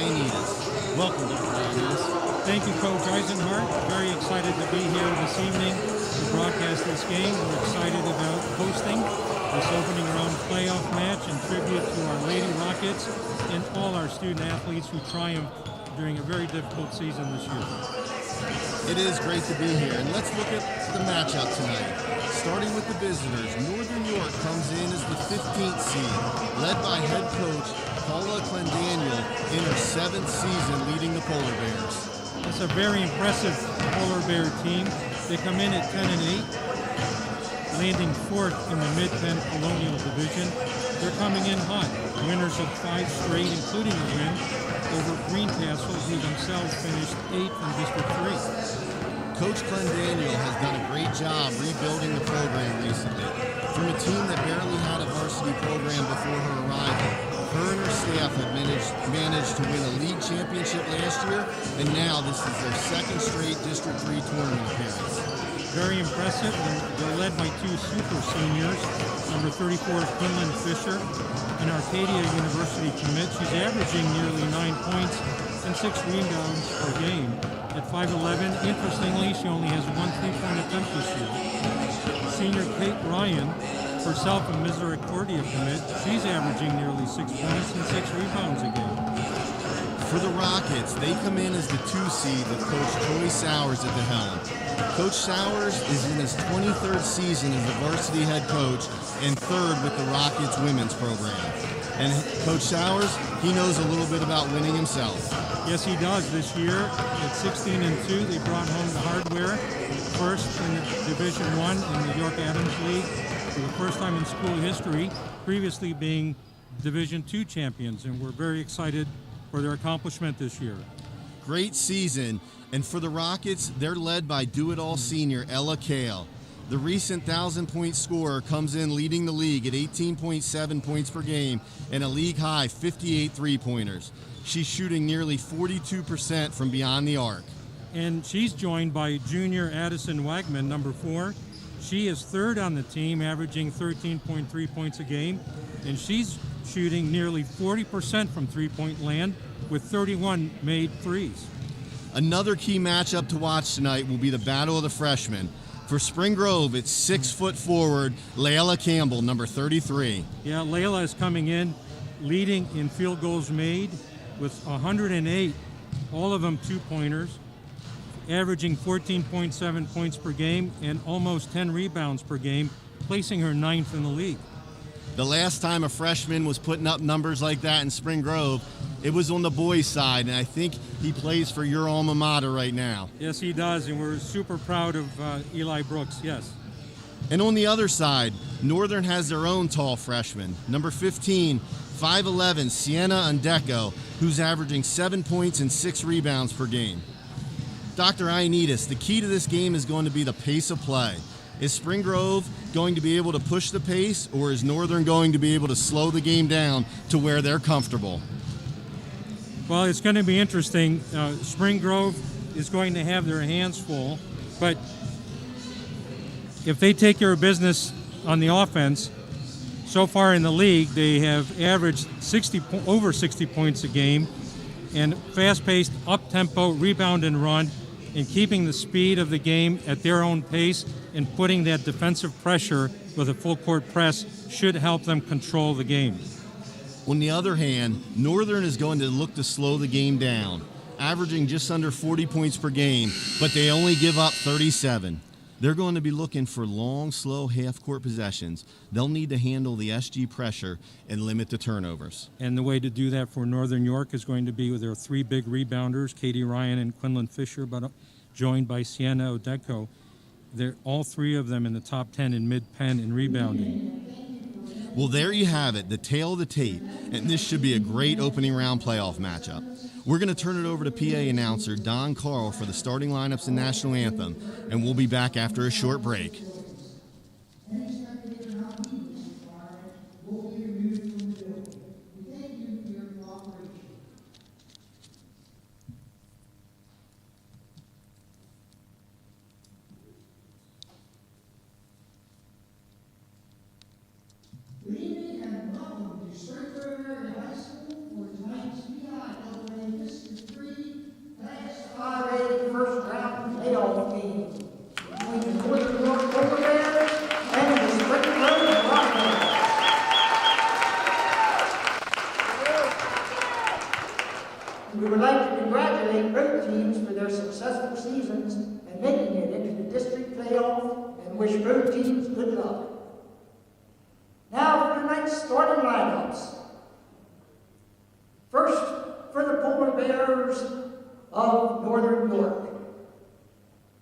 Ioannidis. Welcome, Dr. Ioannidis. Thank you, Coach Eisenhart. Very excited to be here this evening to broadcast this game. We're excited about hosting this opening round playoff match in tribute to our Lady Rockets and all our student athletes who triumphed during a very difficult season this year. It is great to be here, and let's look at the matchup tonight. Starting with the visitors, Northern York comes in as the 15th seed, led by head coach Paula Clendaniel in her 7th season leading the Polar Bears. It's a very impressive Polar Bear team. They come in at 10-8, landing 4th in the Mid-Penn Colonial Division. They're coming in hot, winners of 5 straight, including a win over Greencastle, who themselves finished 8th in District 3. Coach Clendaniel has done a great job rebuilding the program recently. From a team that barely had a varsity program before her arrival, her and her staff have managed to win a league championship last year, and now this is their 2nd straight District 3 tournament appearance. Very impressive, and they're led by 2 super seniors, number 34 Quinlan Fisher, an Arcadia University commit. She's averaging nearly 9 points and 6 rebounds per game. At 5'11", interestingly, she only has 1 3-point attempt this year. Senior Kate Ryan, herself a Misericordia commit, she's averaging nearly 6 points and 6 rebounds a game. For the Rockets, they come in as the 2 seed with Coach Troy Sowers at the helm. Coach Sowers is in his 23rd season as the varsity head coach and 3rd with the Rockets women's program. And Coach Sowers, he knows a little bit about winning himself. Yes, he does. This year, at 16-2, they brought home the hardware, first in Division I in the York Adams League for the first time in school history, previously being Division II champions, and we're very excited for their accomplishment this year. Great season, and for the Rockets, they're led by do-it-all senior Ella Kale. The recent 1,000-point scorer comes in leading the league at 18.7 points per game and a league-high 58 three-pointers. She's shooting nearly 42% from beyond the arc. And she's joined by junior Addison Wagman, number 4. She is 3rd on the team, averaging 13.3 points a game, and she's shooting nearly 40% from three-point land with 31 made threes. Another key matchup to watch tonight will be the battle of the freshmen. For Spring Grove, it's 6-foot forward Layla Campbell, number 33. Yeah, Layla is coming in, leading in field goals made with 108, all of them 2-pointers, averaging 14.7 points per game and almost 10 rebounds per game, placing her 9th in the league. The last time a freshman was putting up numbers like that in Spring Grove, it was on the boys' side, and I think he plays for your alma mater right now. Yes, he does, and we're super proud of Eli Brooks, yes. And on the other side, Northern has their own tall freshman, number 15, 5'11", Sienna Undeco, who's averaging 7 points and 6 rebounds per game. Dr. Ioannidis, the key to this game is going to be the pace of play. Is Spring Grove going to be able to push the pace, or is Northern going to be able to slow the game down to where they're comfortable? Well, it's going to be interesting. Spring Grove is going to have their hands full, but if they take care of business on the offense, so far in the league, they have averaged over 60 points a game, and fast-paced, up-tempo, rebound and run, and keeping the speed of the game at their own pace and putting that defensive pressure with a full-court press should help them control the game. On the other hand, Northern is going to look to slow the game down, averaging just under 40 points per game, but they only give up 37. They're going to be looking for long, slow half-court possessions. They'll need to handle the SG pressure and limit the turnovers. And the way to do that for Northern York is going to be with their 3 big rebounders, Katie Ryan and Quinlan Fisher, but joined by Sienna Odeco. They're all 3 of them in the top 10 in Mid-Penn in rebounding. Well, there you have it, the tale of the tape, and this should be a great opening round playoff matchup. We're going to turn it over to PA announcer Don Carl for the starting lineups and national anthem, and we'll be back after a short break. Good evening and welcome to Spring Grove Area High School for tonight's PI tonight's starting lineups. First, for the Polar Bears of Northern York.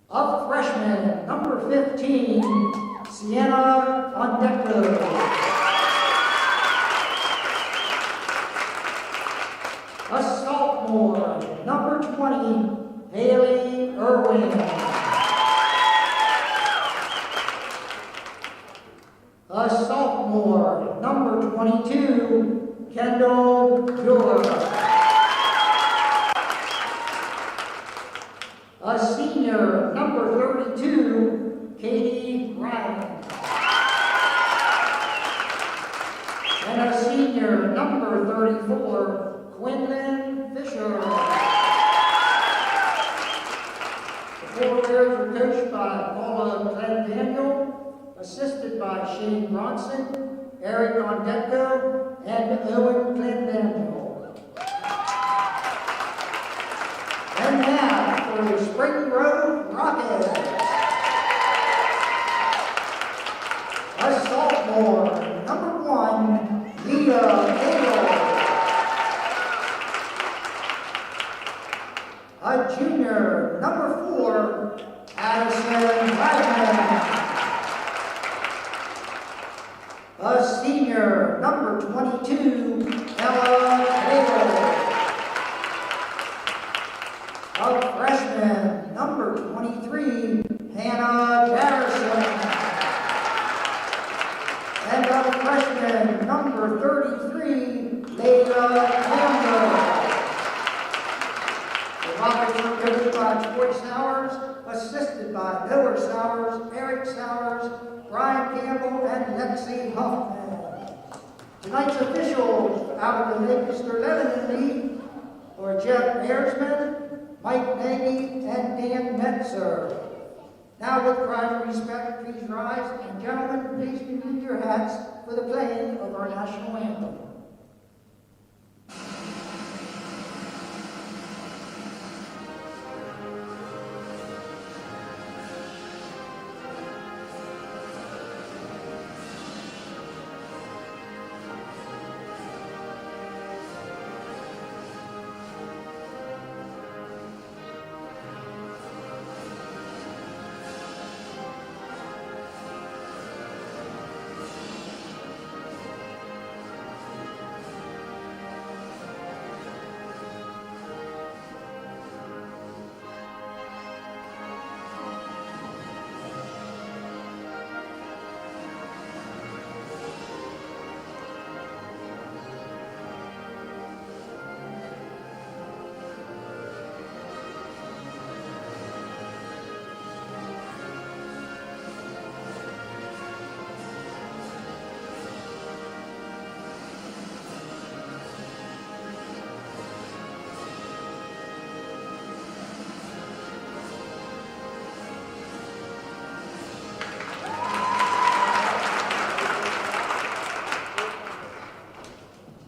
Up freshman, number 15, Sienna Ondecco. A sophomore, number 20, Haley Irwin. A sophomore, number 22, Kendall Muir. A senior, number 32, Katie Ryan. And a senior, number 34, Quinlan Fisher. The Polar Bears are coached by Paula Glenn-Daniel, assisted by Shane Bronson, Eric Ondecco, and Owen Glenn-Daniel. And now for the Spring Grove Rockets. A sophomore, number 1, Leah Hale. A junior, number 4, Addison Wagner. A senior, number 22, Ella Hale. A freshman, number 23, Hannah Garrison. And a freshman, number 33, Layla Campbell. The Rockets are coached by Troy Sowers, assisted by Miller Sowers, Eric Sowers, Brian Campbell, and Lexi Huffman. Tonight's officials out of the Lancaster Lebanon League are Jeff Ayersman, Mike Nagy, and Dan Metzer. Now with pride and respect, please rise, and gentlemen, please remove your hats for the playing of our national anthem.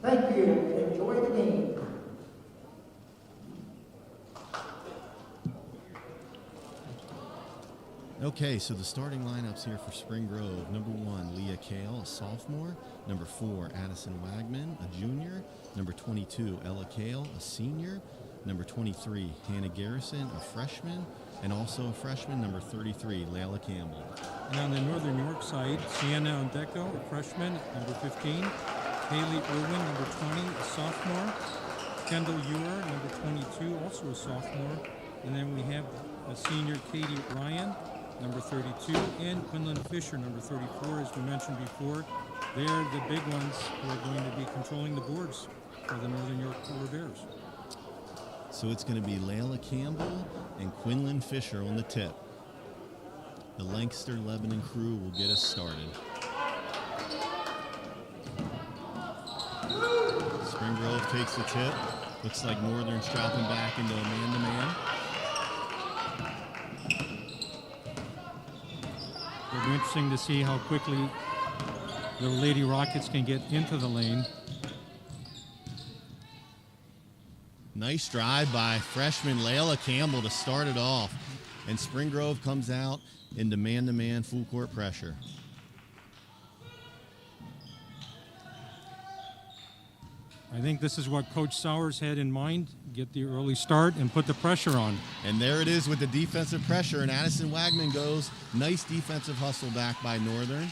Thank you, and enjoy the game. Okay, so the starting lineups here for Spring Grove. Number 1, Leah Kale, a sophomore. Number 4, Addison Wagman, a junior. Number 22, Ella Kale, a senior. Number 23, Hannah Garrison, a freshman. And also a freshman, number 33, Layla Campbell. And on the Northern York side, Sienna Ondecco, a freshman, number 15. Haley Irwin, number 20, a sophomore. Kendall Ewer, number 22, also a sophomore. And then we have a senior, Katie Ryan, number 32, and Quinlan Fisher, number 34, as we mentioned before. They're the big ones who are going to be controlling the boards for the Northern York Polar Bears. So it's going to be Layla Campbell and Quinlan Fisher on the tip. The Lancaster Lebanon crew will get us started. Spring Grove takes the tip. Looks like Northern's dropping back into a man-to-man. It'll be interesting to see how quickly the Lady Rockets can get into the lane. Nice drive by freshman Layla Campbell to start it off. And Spring Grove comes out into man-to-man full court pressure. I think this is what Coach Sowers had in mind, get the early start and put the pressure on. And there it is with the defensive pressure, and Addison Wagman goes. Nice defensive hustle back by Northern.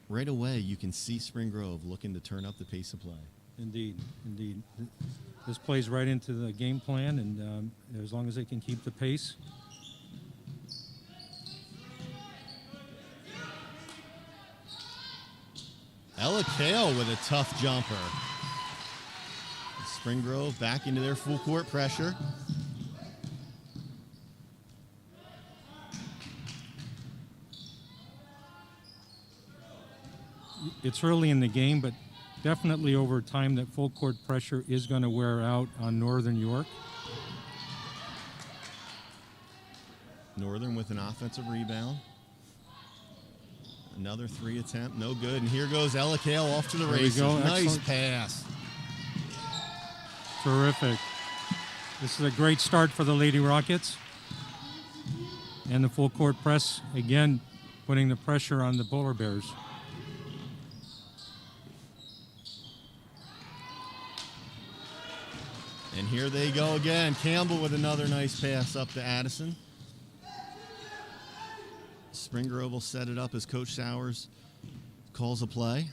Right away, you can see Spring Grove looking to turn up the pace of play. Indeed, indeed. This plays right into the game plan, and as long as they can keep the pace. Ella Kale with a tough jumper. Spring Grove back into their full court pressure. It's early in the game, but definitely over time that full court pressure is going to wear out on Northern York. Northern with an offensive rebound. Another 3 attempt, no good. And here goes Ella Kale off to the There we races. go. Nice Excellent. pass. Terrific. This is a great start for the Lady Rockets. And the full court press, again, putting the pressure on the Polar Bears. And here they go again. Campbell with another nice pass up to Addison. Spring Grove will set it up as Coach Sowers calls a play.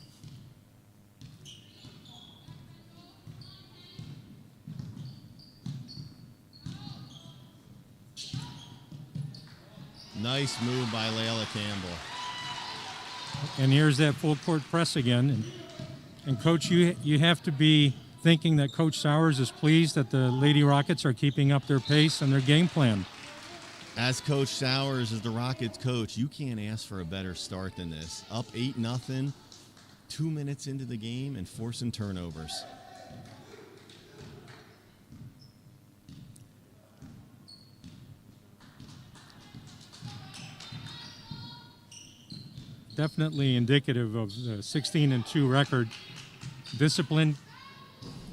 Nice move by Layla Campbell. And here's that full court press again. And Coach, you have to be thinking that Coach Sowers is pleased that the Lady Rockets are keeping up their pace and their game plan. As Coach Sowers is the Rockets coach, you can't ask for a better start than this. Up 8-0, 2 minutes into the game and forcing turnovers. Definitely indicative of the 16-2 record. Disciplined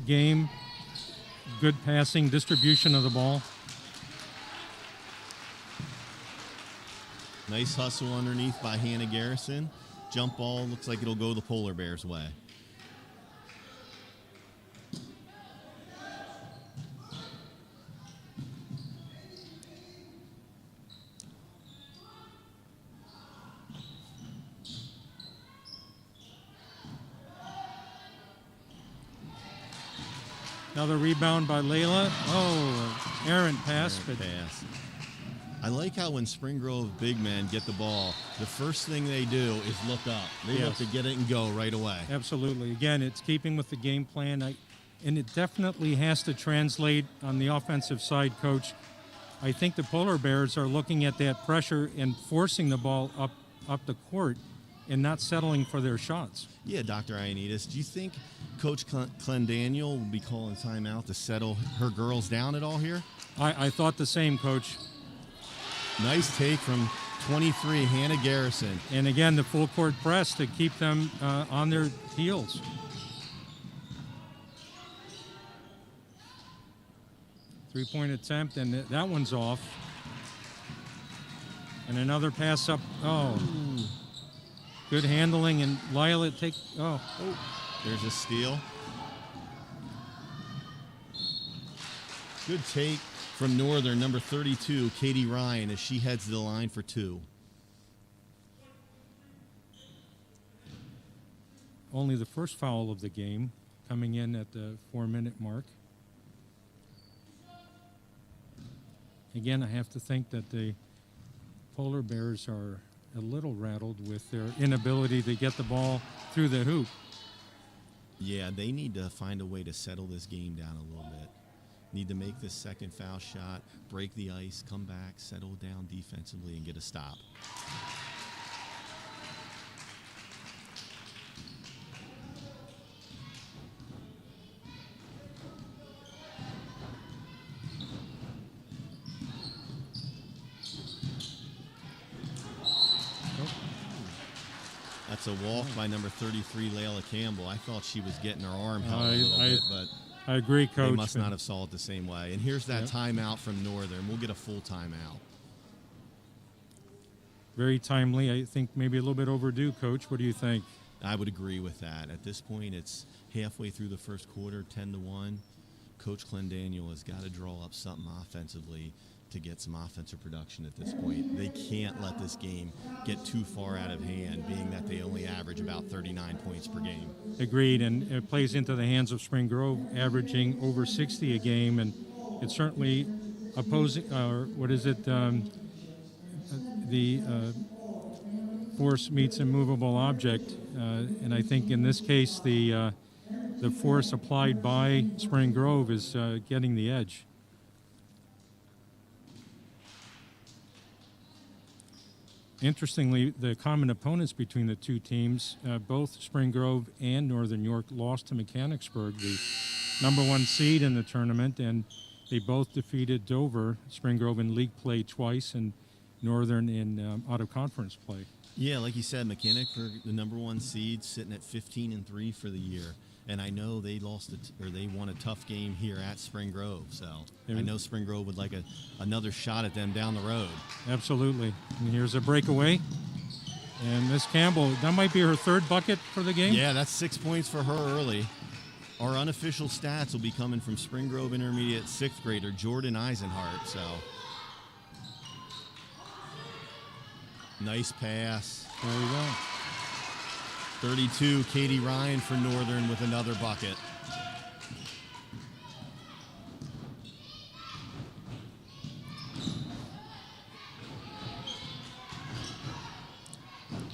game, good passing, distribution of the ball. Nice hustle underneath by Hannah Garrison. Jump ball looks like it'll go the Polar Bears' way. Another rebound by Layla. Oh, errant pass, but Pass. I like how when Spring Grove big men get the ball, the first thing they do is look up. They look Yes. to get it and go right away. absolutely. Again, it's keeping with the game plan, and it definitely has to translate on the offensive side, Coach. I think the Polar Bears are looking at that pressure and forcing the ball up the court and not settling for their shots. Yeah, Dr. Ioannidis, do you think Coach Clendaniel will be calling timeout to settle her girls down at all here? I thought the same, Coach. Nice take from 23, Hannah Garrison. And again, the full court press to keep them on their heels. Three-point attempt, and that one's off. And another pass up. Oh, good handling, and Lila take. Oh, There's a steal. Good take from Northern, number 32, Katie Ryan, as she heads to the line for 2. only the first foul of the game, coming in at the 4-minute mark. Again, I have to think that the Polar Bears are a little rattled with their inability to get the ball through the hoop. Yeah, they need to find a way to settle this game down a little bit. Need to make this second foul shot, break the ice, come back, settle down defensively, and get a stop. That's a walk by number 33, Layla Campbell. I thought she was getting her arm held a little bit, but I agree, Coach. they must not have saw it the same way. And here's that Yep. timeout from Northern. We'll get a full timeout. Very timely. I think maybe a little bit overdue, Coach. What do you think? I would agree with that. At this point, it's halfway through the first quarter, 10-1. Coach Clendaniel has got to draw up something offensively to get some offensive production at this point. They can't let this game get too far out of hand, being that they only average about 39 points per game. Agreed, and it plays into the hands of Spring Grove, averaging over 60 a game, and it's certainly opposing, the force meets immovable object, and I think in this case the force applied by Spring Grove is getting the edge. Interestingly, the common opponents between the two teams, both Spring Grove and Northern York, lost to Mechanicsburg, the #1 seed in the tournament, and they both defeated Dover, Spring Grove in league play twice, and Northern in out-of-conference play. Yeah, like you said, Mechanicsburg, the #1 seed, sitting at 15-3 for the year. And I know they they won a tough game here at Spring Grove. So I know Spring Grove would like another shot at them down the road. Absolutely. And here's a breakaway. And Miss Campbell, that might be her third bucket for the game. Yeah, that's 6 points for her early. Our unofficial stats will be coming from Spring Grove Intermediate 6th grader Jordan Eisenhart. So nice pass. There you go. 32, Katie Ryan for Northern with another bucket.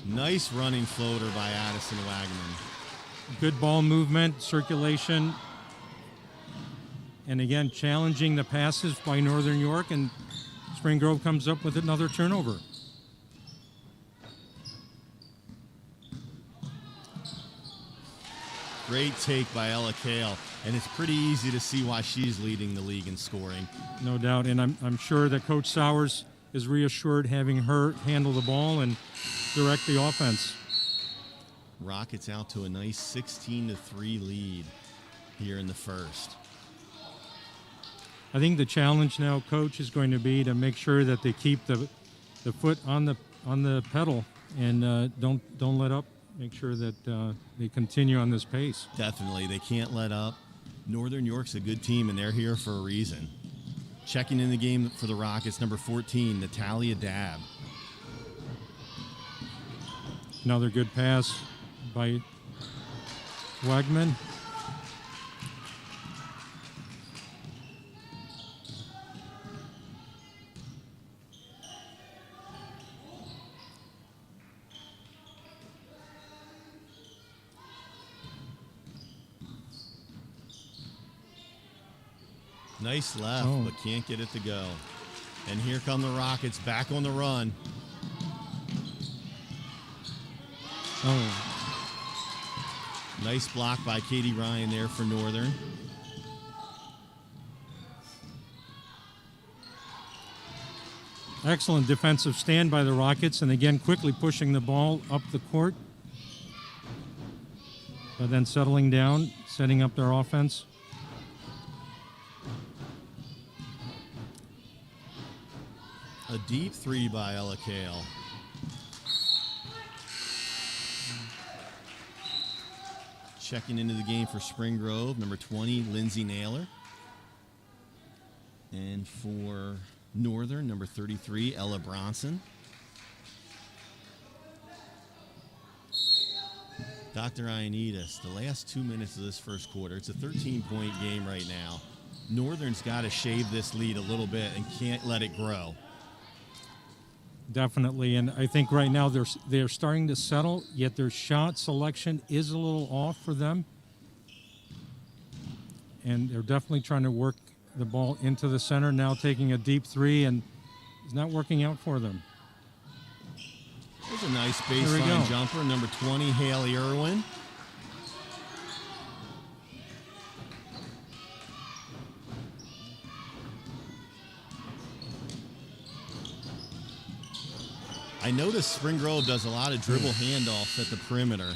Nice running floater by Addison Wagman. Good ball movement, circulation, and again, challenging the passes by Northern York, and Spring Grove comes up with another turnover. Great take by Ella Kale, and it's pretty easy to see why she's leading the league in scoring. No doubt, and I'm sure that Coach Sowers is reassured having her handle the ball and direct the offense. Rockets out to a nice 16-3 lead here in the first. I think the challenge now, Coach, is going to be to make sure that they keep the foot on the pedal and don't let up. Make sure that they continue on this pace. Definitely. They can't let up. Northern York's a good team, and they're here for a reason. Checking in the game for the Rockets, number 14, Natalia Dabb. Another good pass by Wagman. Nice left, but can't get it to go. And here come the Rockets back on the run. Nice block by Katie Ryan there for Northern. Excellent defensive stand by the Rockets, and again quickly pushing the ball up the court. But then settling down, setting up their offense. A deep three by Ella Kale. Checking into the game for Spring Grove, number 20, Lindsay Naylor. And for Northern, number 33, Ella Bronson. Dr. Ioannidis, the last 2 minutes of this first quarter, it's a 13-point game right now. Northern's got to shave this lead a little bit and can't let it grow. Definitely, and I think right now they're starting to settle, yet their shot selection is a little off for them. And they're definitely trying to work the ball into the center, now taking a deep three, and it's not working out for them. There's a nice baseline jumper, number 20, Haley Irwin. I noticed Spring Grove does a lot of dribble handoffs at the perimeter.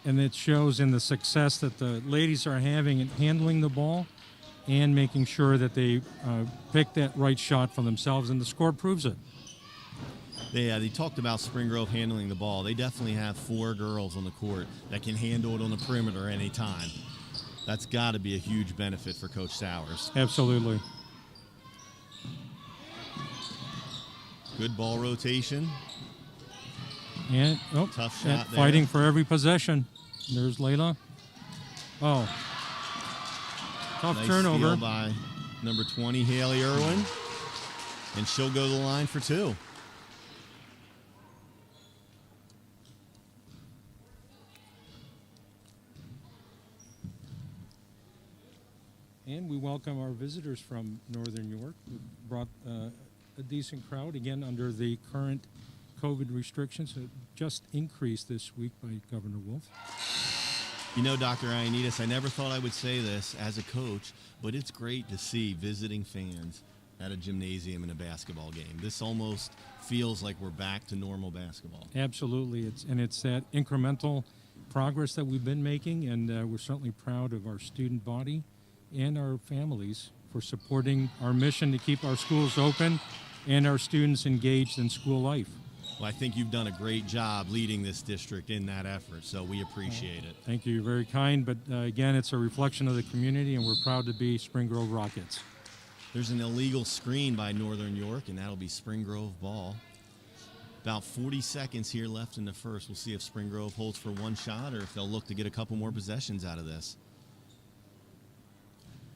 And it shows in the success that the ladies are having in handling the ball and making sure that they pick that right shot for themselves, and the score proves it. They talked about Spring Grove handling the ball. They definitely have 4 girls on the court that can handle it on the perimeter anytime. That's got to be a huge benefit for Coach Sowers. Absolutely. Good ball rotation. And Tough shot there. fighting for every possession. There's Layla. Oh. Tough Nice turnover. steal by number 20, Haley Irwin. And she'll go to the line for 2. And we welcome our visitors from Northern York. We brought a decent crowd, again, under the current COVID restrictions that just increased this week by Governor Wolf. You know, Dr. Ioannidis, I never thought I would say this as a coach, but it's great to see visiting fans at a gymnasium in a basketball game. This almost feels like we're back to normal basketball. Absolutely. It's that incremental progress that we've been making, and we're certainly proud of our student body and our families for supporting our mission to keep our schools open and our students engaged in school life. Well, I think you've done a great job leading this district in that effort, so we appreciate it. Thank you. You're very kind, but again, it's a reflection of the community, and we're proud to be Spring Grove Rockets. There's an illegal screen by Northern York, and that'll be Spring Grove ball. About 40 seconds here left in the first. We'll see if Spring Grove holds for one shot or if they'll look to get a couple more possessions out of this.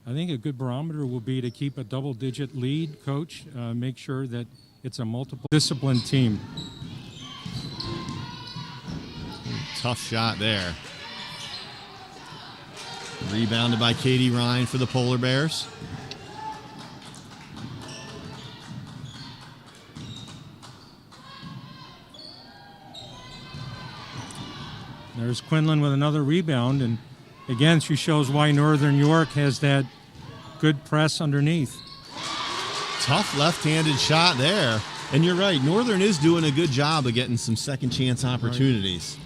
I think a good barometer will be to keep a double-digit lead, Coach. Make sure that it's a multiple discipline team. Tough shot there. Rebounded by Katie Ryan for the Polar Bears. There's Quinlan with another rebound, and again, she shows why Northern York has that good press underneath. Tough left-handed shot there. And you're right, Northern is doing a good job of getting some second chance opportunities.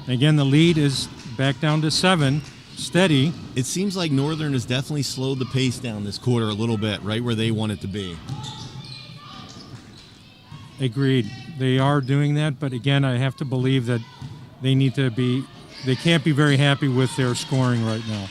Again, the lead is back down to 7, steady. It seems like Northern has definitely slowed the pace down this quarter a little bit, right where they want it to be. Agreed. They are doing that, but again, I have to believe that they can't be very happy with their scoring right now.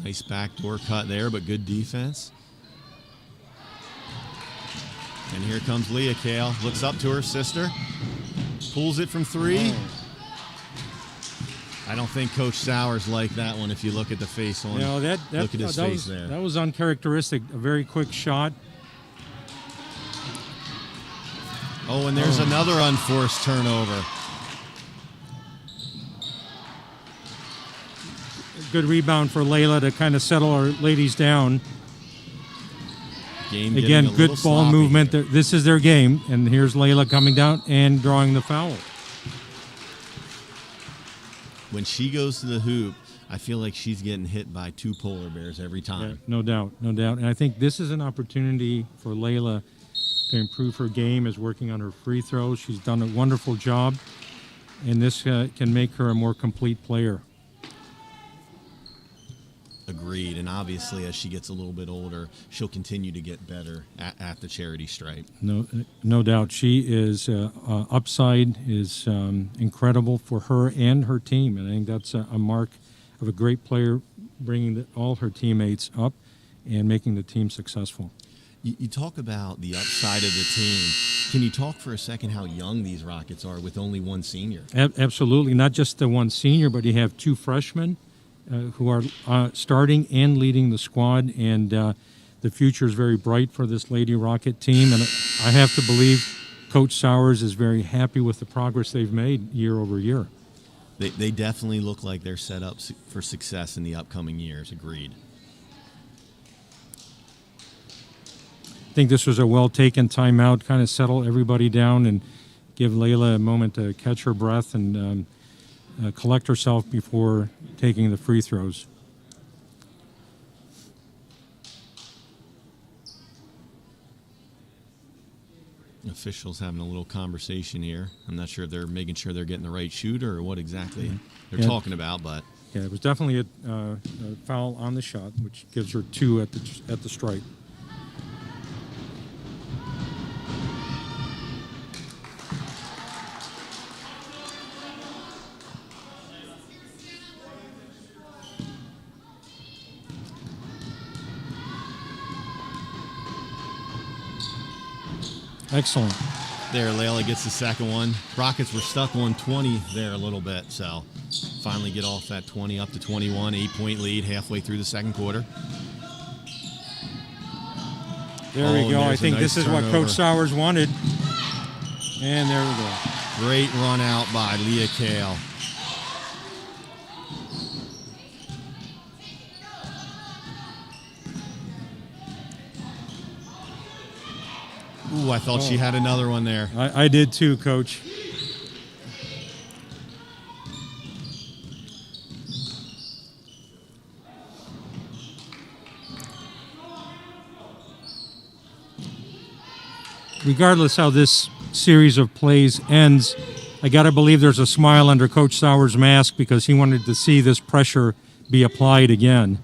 Nice backdoor cut there, but good defense. And here comes Leah Kale. Looks up to her sister. Pulls it from 3. I don't think Coach Sowers liked that one if you look at the face on No, look at his face there. That was uncharacteristic. A very quick shot. Oh, and there's another unforced turnover. Good rebound for Layla to kind of settle our ladies down. Game Again, getting a good little ball sloppy. movement. This is their game, and here's Layla coming down and drawing the foul. When she goes to the hoop, I feel like she's getting hit by 2 polar bears every time. No doubt, no doubt. And I think this is an opportunity for Layla to improve her game, is working on her free throws. She's done a wonderful job, and this can make her a more complete player. Agreed. And obviously, as she gets a little bit older, she'll continue to get better at the charity stripe. No doubt. She is upside is incredible for her and her team, and I think that's a mark of a great player, bringing all her teammates up and making the team successful. You talk about the upside of the team. Can you talk for a second how young these Rockets are with only 1 senior? Absolutely. Not just the 1 senior, but you have 2 freshmen who are starting and leading the squad, and the future is very bright for this Lady Rocket team, and I have to believe Coach Sowers is very happy with the progress they've made year over year. They definitely look like they're set up for success in the upcoming years. Agreed. I think this was a well-taken timeout, kind of settle everybody down and give Layla a moment to catch her breath and collect herself before taking the free throws. Officials having a little conversation here. I'm not sure if they're making sure they're getting the right shooter or what exactly they're Yeah. talking about, but Yeah, it was definitely a foul on the shot, which gives her 2 at the stripe. Excellent. there Layla gets the second one. Rockets were stuck on 20 there a little bit, so finally get off that 20 up to 21, 8-point lead halfway through the second quarter. There we go. there's I a think nice this is what turnover. Coach Sowers wanted. And there we go. Great run out by Leah Kale. Ooh, I thought she had another one there. I did too, Coach. Regardless how this series of plays ends, I got to believe there's a smile under Coach Sowers' mask because he wanted to see this pressure be applied again.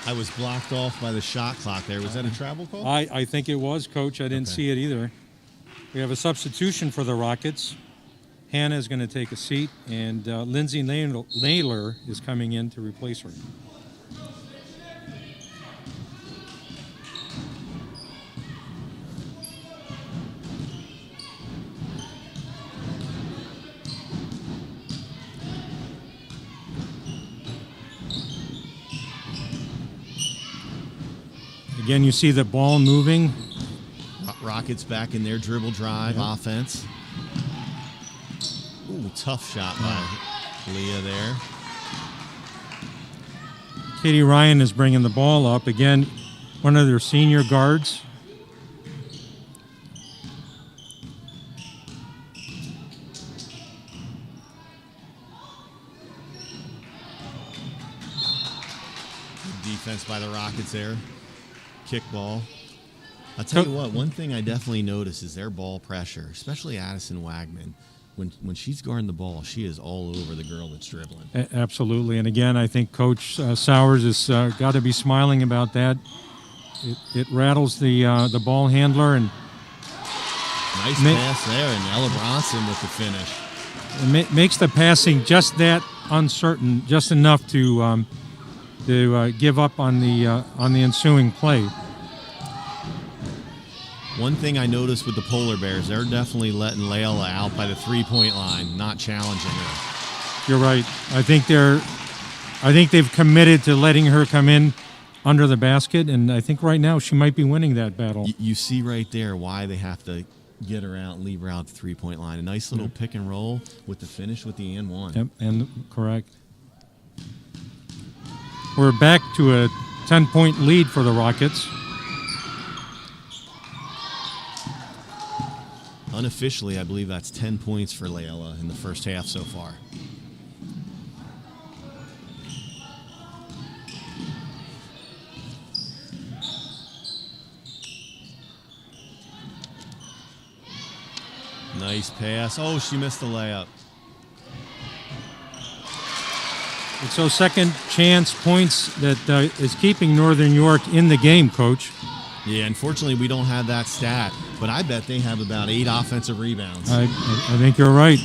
I was blocked off by the shot clock there. Was that a travel call? I think it was, Coach. I didn't Okay. see it either. We have a substitution for the Rockets. Hannah is going to take a seat, and Lindsay Naylor is coming in to replace her. Again, you see the ball moving. Rockets back in their dribble drive offense. Ooh, tough shot by Leah there. Katie Ryan is bringing the ball up. Again, one of their senior guards. Good defense by the Rockets there. Kick ball. I'll tell you what, one thing I definitely notice is their ball pressure, especially Addison Wagman. When she's guarding the ball, she is all over the girl that's dribbling. Absolutely. And again, I think Coach Sowers has got to be smiling about that. It rattles the ball handler, and Nice pass there, and Ella Bronson with the finish. it makes the passing just that uncertain, just enough to give up on the ensuing play. One thing I noticed with the Polar Bears, they're definitely letting Layla out by the three-point line, not challenging her. You're right. I think they've committed to letting her come in under the basket, and I think right now she might be winning that battle. You see right there why they have to get her out and leave her out at the three-point line. A nice little pick and roll with the finish with the and one. Yep, and correct. We're back to a 10-point lead for the Rockets. Unofficially, I believe that's 10 points for Layla in the first half so far. Nice pass. Oh, she missed the layup. It's those second chance points that is keeping Northern York in the game, Coach. Yeah, unfortunately, we don't have that stat, but I bet they have about 8 offensive rebounds. I think you're right.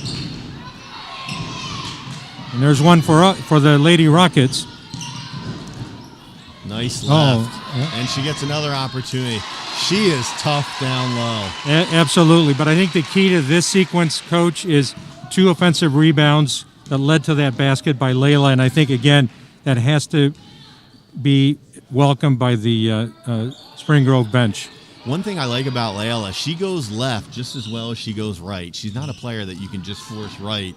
And there's one for the Lady Rockets. Nice left. yeah. And she gets another opportunity. She is tough down low. Absolutely, but I think the key to this sequence, Coach, is 2 offensive rebounds that led to that basket by Layla, and I think, again, that has to be welcomed by the Spring Grove bench. One thing I like about Layla, she goes left just as well as she goes right. She's not a player that you can just force right.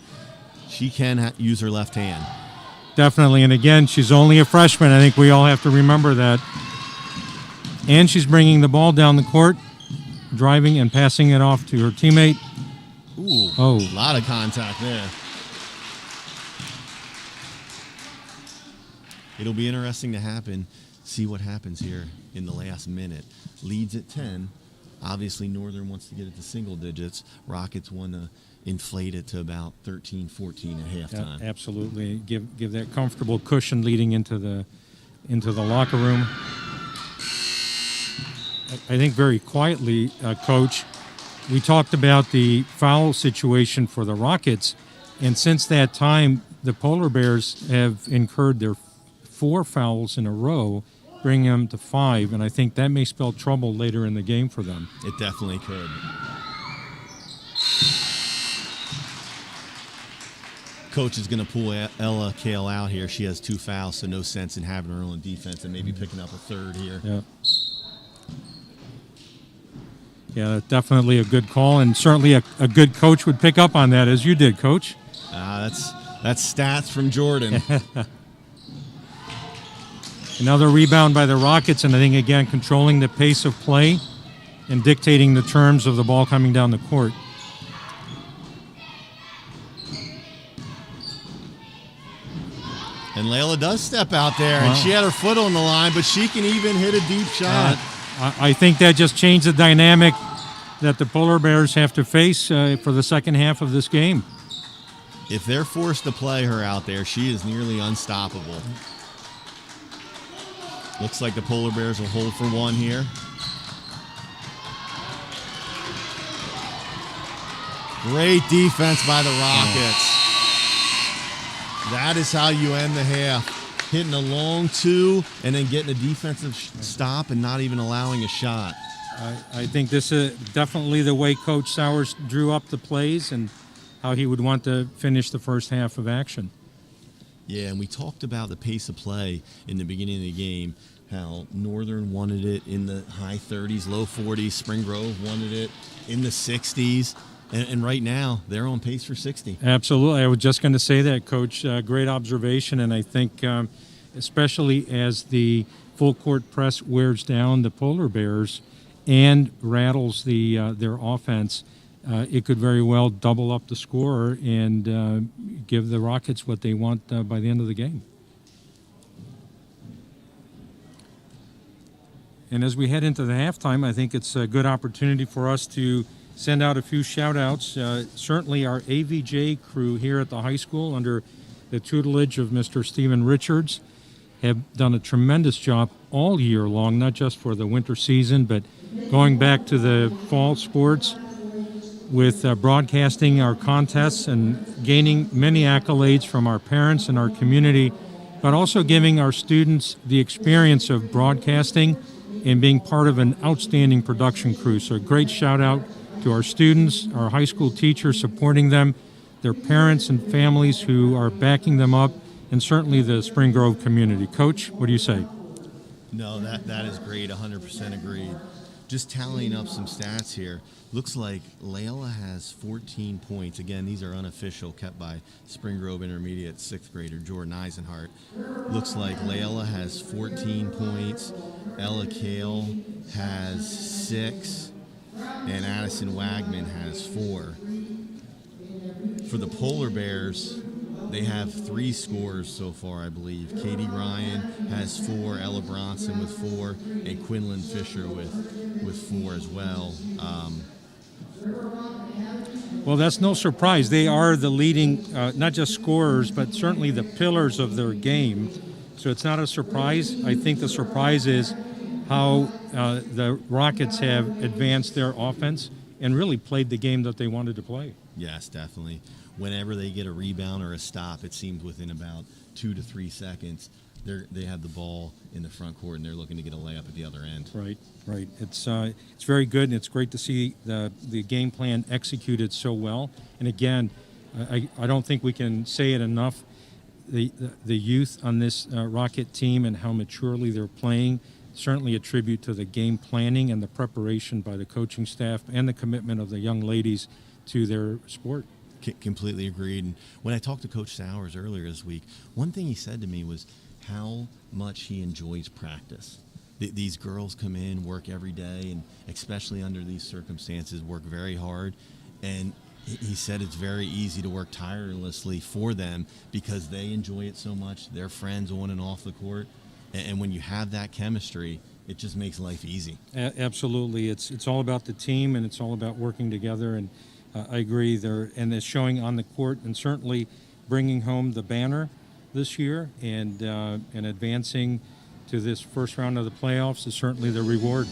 She can use her left hand. Definitely, and again, she's only a freshman. I think we all have to remember that. And she's bringing the ball down the court, driving and passing it off to her teammate. Ooh, Oh. a lot of contact there. It'll be interesting to see what happens here in the last minute. Leads at 10. Obviously, Northern wants to get it to single digits. Rockets want to inflate it to about 13, 14 at halftime. Absolutely. Give that comfortable cushion leading into the locker room. I think very quietly, Coach, we talked about the foul situation for the Rockets, and since that time, the Polar Bears have incurred their 4 fouls in a row, bringing them to 5, and I think that may spell trouble later in the game for them. It definitely could. Coach is going to pull Ella Kale out here. She has 2 fouls, so no sense in having her on defense and maybe picking up a third here. Yeah, definitely a good call, and certainly a good coach would pick up on that, as you did, Coach. That's stats from Jordan. Another rebound by the Rockets, and I think, again, controlling the pace of play and dictating the terms of the ball coming down the court. And Layla does step out there, and she had her foot on the line, but she can even hit a deep shot. I think that just changed the dynamic that the Polar Bears have to face for the second half of this game. If they're forced to play her out there, she is nearly unstoppable. Looks like the Polar Bears will hold for 1 here. Great defense by the Rockets. That is how you end the half. Hitting a long 2 and then getting a defensive stop and not even allowing a shot. I think this is definitely the way Coach Sowers drew up the plays and how he would want to finish the first half of action. Yeah, and we talked about the pace of play in the beginning of the game, how Northern wanted it in the high 30s, low 40s. Spring Grove wanted it in the 60s. And right now, they're on pace for 60. Absolutely. I was just going to say that, Coach. Great observation. And I think especially as the full court press wears down the Polar Bears and rattles their offense, it could very well double up the score and give the Rockets what they want by the end of the game. And as we head into the halftime, I think it's a good opportunity for us to send out a few shout-outs. Certainly our AVJ crew here at the high school under the tutelage of Mr. Stephen Richards have done a tremendous job all year long, not just for the winter season, but going back to the fall sports with broadcasting our contests and gaining many accolades from our parents and our community, but also giving our students the experience of broadcasting and being part of an outstanding production crew. So a great shout-out to our students, our high school teachers supporting them, their parents and families who are backing them up, and certainly the Spring Grove community. Coach, what do you say? No, that is great. 100% agreed. Just tallying up some stats here. Looks like Layla has 14 points. Again, these are unofficial, kept by Spring Grove Intermediate 6th grader Jordan Eisenhart. Looks like Layla has 14 points. Ella Kale has 6. And Addison Wagman has 4. For the Polar Bears, they have 3 scores so far, I believe. Katie Ryan has 4, Ella Bronson with 4, and Quinlan Fisher with 4 as well. Well, that's no surprise. They are the leading, not just scorers, but certainly the pillars of their game. So it's not a surprise. I think the surprise is how the Rockets have advanced their offense and really played the game that they wanted to play. Yes, definitely. Whenever they get a rebound or a stop, it seems within about 2 to 3 seconds, they have the ball in the front court and they're looking to get a layup at the other end. Right. It's very good, and it's great to see the game plan executed so well. And again, I don't think we can say it enough. The youth on this Rocket team and how maturely they're playing, certainly a tribute to the game planning and the preparation by the coaching staff and the commitment of the young ladies to their sport. Completely agreed. And when I talked to Coach Sowers earlier this week, one thing he said to me was how much he enjoys practice. These girls come in, work every day, and especially under these circumstances, work very hard. And He said it's very easy to work tirelessly for them because they enjoy it so much. They're friends on and off the court. And when you have that chemistry, it just makes life easy. Absolutely. It's all about the team, and it's all about working together. And I agree there. And it's showing on the court, and certainly bringing home the banner this year and advancing to this first round of the playoffs is certainly the reward.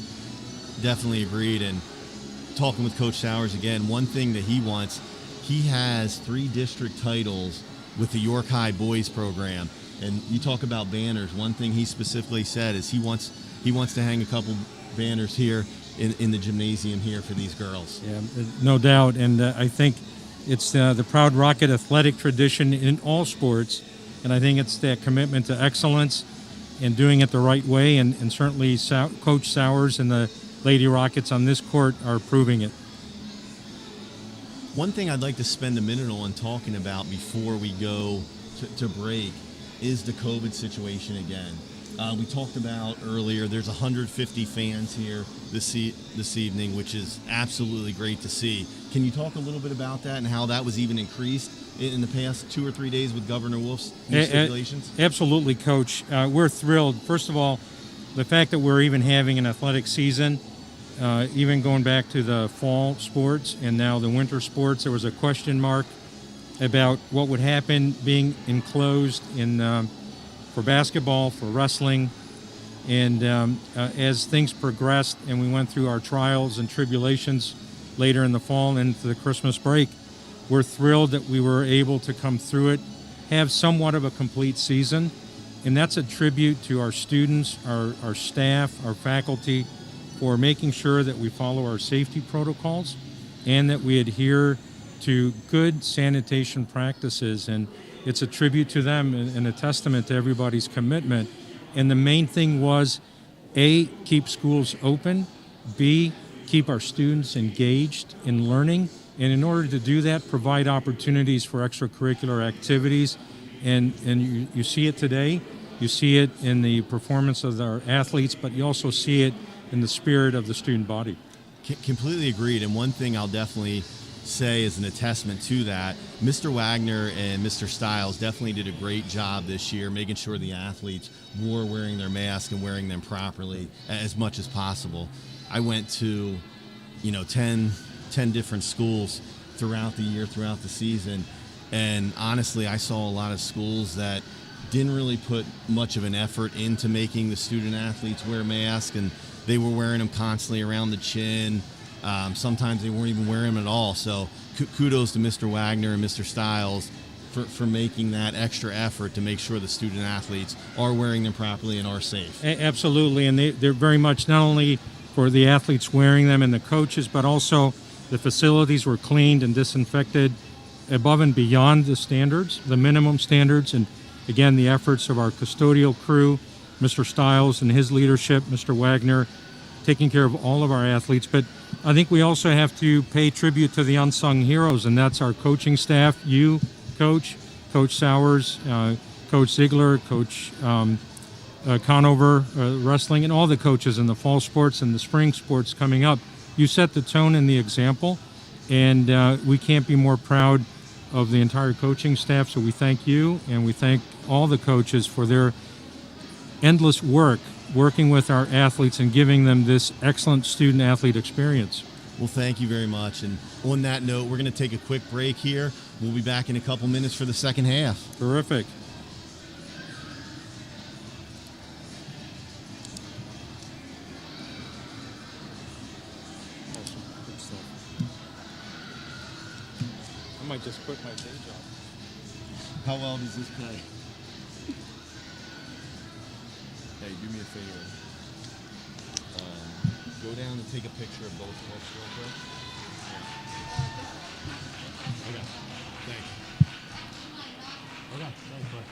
Definitely agreed. And talking with Coach Sowers again, one thing that he wants, he has 3 district titles with the York High boys program. And you talk about banners. One thing he specifically said is he wants to hang a couple banners here in the gymnasium here for these girls. Yeah, no doubt. And I think it's the Proud Rocket athletic tradition in all sports. And I think it's that commitment to excellence and doing it the right way. And certainly Coach Sowers and the Lady Rockets on this court are proving it. One thing I'd like to spend a minute on talking about before we go to break is the COVID situation again. We talked about earlier, there's 150 fans here this evening, which is absolutely great to see. Can you talk a little bit about that and how that was even increased in the past 2 or 3 days with Governor Wolf's new stipulations? Absolutely, Coach. We're thrilled. First of all, the fact that we're even having an athletic season, even going back to the fall sports and now the winter sports, there was a question mark about what would happen being enclosed for basketball, for wrestling. And as things progressed and we went through our trials and tribulations later in the fall and into the Christmas break, we're thrilled that we were able to come through it, have somewhat of a complete season. And that's a tribute to our students, our staff, our faculty, for making sure that we follow our safety protocols and that we adhere to good sanitation practices. And it's a tribute to them and a testament to everybody's commitment. And the main thing was, A, keep schools open, B, keep our students engaged in learning, and in order to do that, provide opportunities for extracurricular activities. And you see it today. You see it in the performance of our athletes, but you also see it in the spirit of the student body. Completely agreed. And one thing I'll definitely say as an attestment to that, Mr. Wagner and Mr. Stiles definitely did a great job this year making sure the athletes were wearing their mask and wearing them properly as much as possible. I went to 10 different schools throughout the year, throughout the season, and honestly I saw a lot of schools that didn't really put much of an effort into making the student athletes wear masks, and they were wearing them constantly around the chin. Sometimes they weren't even wearing them at all. So kudos to Mr. Wagner and Mr. Stiles for making that extra effort to make sure the student athletes are wearing them properly and are safe. Absolutely, and they're very much not only for the athletes wearing them and the coaches, but also the facilities were cleaned and disinfected above and beyond the standards, the minimum standards. And again, the efforts of our custodial crew, Mr. Stiles and his leadership, Mr. Wagner, taking care of all of our athletes. But I think we also have to pay tribute to the unsung heroes, and that's our coaching staff, you, Coach Sowers, Coach Ziegler, Coach Conover, wrestling, and all the coaches in the fall sports and the spring sports coming up. You set the tone and the example, and we can't be more proud of the entire coaching staff. So we thank you, and we thank all the coaches for their endless work working with our athletes and giving them this excellent student-athlete experience. Well, thank you very much. And on that note, we're going to take a quick break here. We'll be back in a couple minutes for the second half. Terrific. I might just quit my day job. How well does this pay? Hey, do me a favor. Go down and take a picture of both of us real quick. Okay, thanks. Okay, thanks, bud.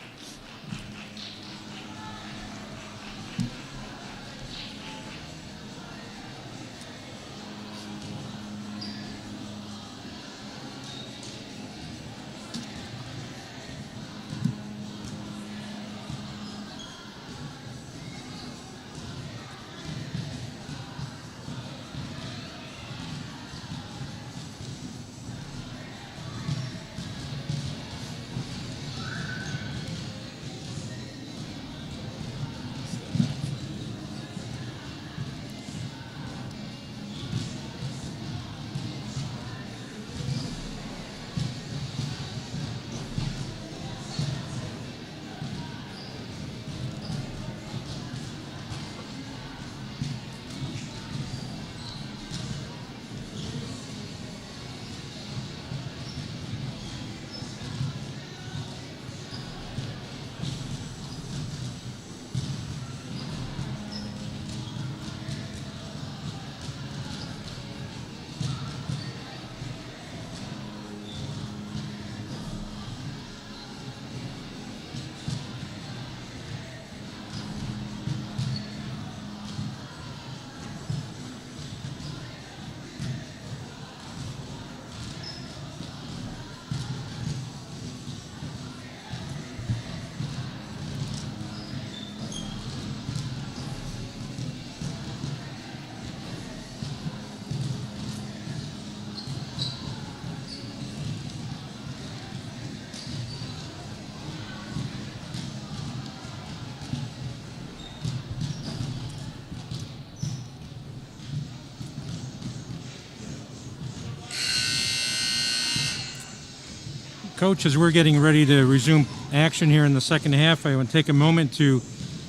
Coach, as we're getting ready to resume action here in the second half, I want to take a moment to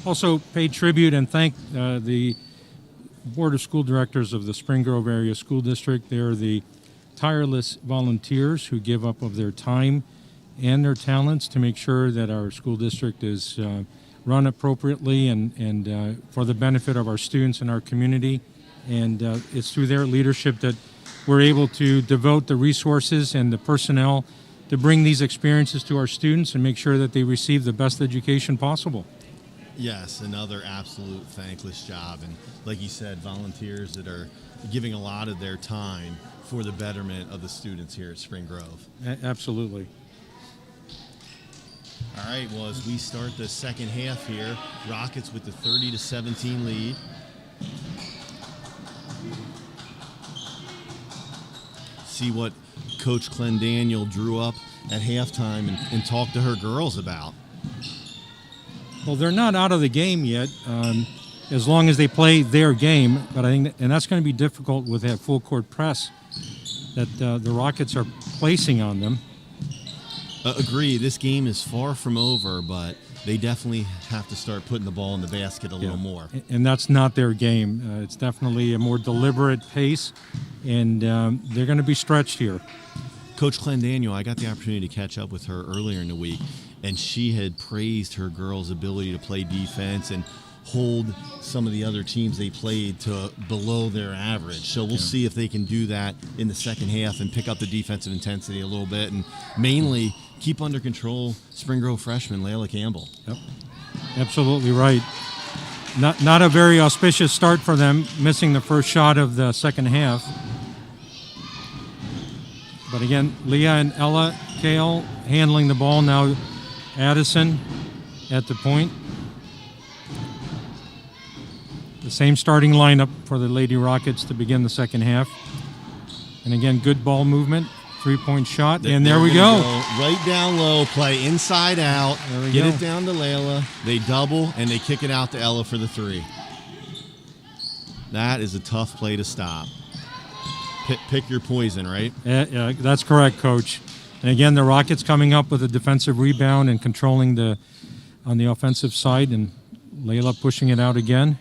also pay tribute and thank the Board of School Directors of the Spring Grove Area School District. They're the tireless volunteers who give up of their time and their talents to make sure that our school district is run appropriately and for the benefit of our students and our community. And it's through their leadership that we're able to devote the resources and the personnel to bring these experiences to our students and make sure that they receive the best education possible. Yes, another absolute thankless job. And like you said, volunteers that are giving a lot of their time for the betterment of the students here at Spring Grove. Absolutely. All right, well, as we start the second half here, Rockets with the 30-17 lead. See what Coach Clendaniel drew up at halftime and talked to her girls about. Well, they're not out of the game yet, as long as they play their game. But I think, and that's going to be difficult with that full court press that the Rockets are placing on them. Agree. This game is far from over, but they definitely have to start putting the ball in the basket a little more. And that's not their game. It's definitely a more deliberate pace, and they're going to be stretched here. Coach Clendaniel, I got the opportunity to catch up with her earlier in the week, and she had praised her girls' ability to play defense and hold some of the other teams they played to below their average. So we'll see if they can do that in the second half and pick up the defensive intensity a little bit and mainly keep under control Spring Grove freshman Layla Campbell. Yep, absolutely right. Not a very auspicious start for them, missing the first shot of the second half. But again, Leah and Ella Kale handling the ball. Now Addison at the point. The same starting lineup for the Lady Rockets to begin the second half. And again, good ball movement, three-point shot, and there we go. Right down low, play inside out, get go. it down to Layla. They double, and they kick it out to Ella for the three. That is a tough play to stop. Pick your poison, right? Yeah, that's correct, Coach. And again, the Rockets coming up with a defensive rebound and controlling on the offensive side, and Layla pushing it out again.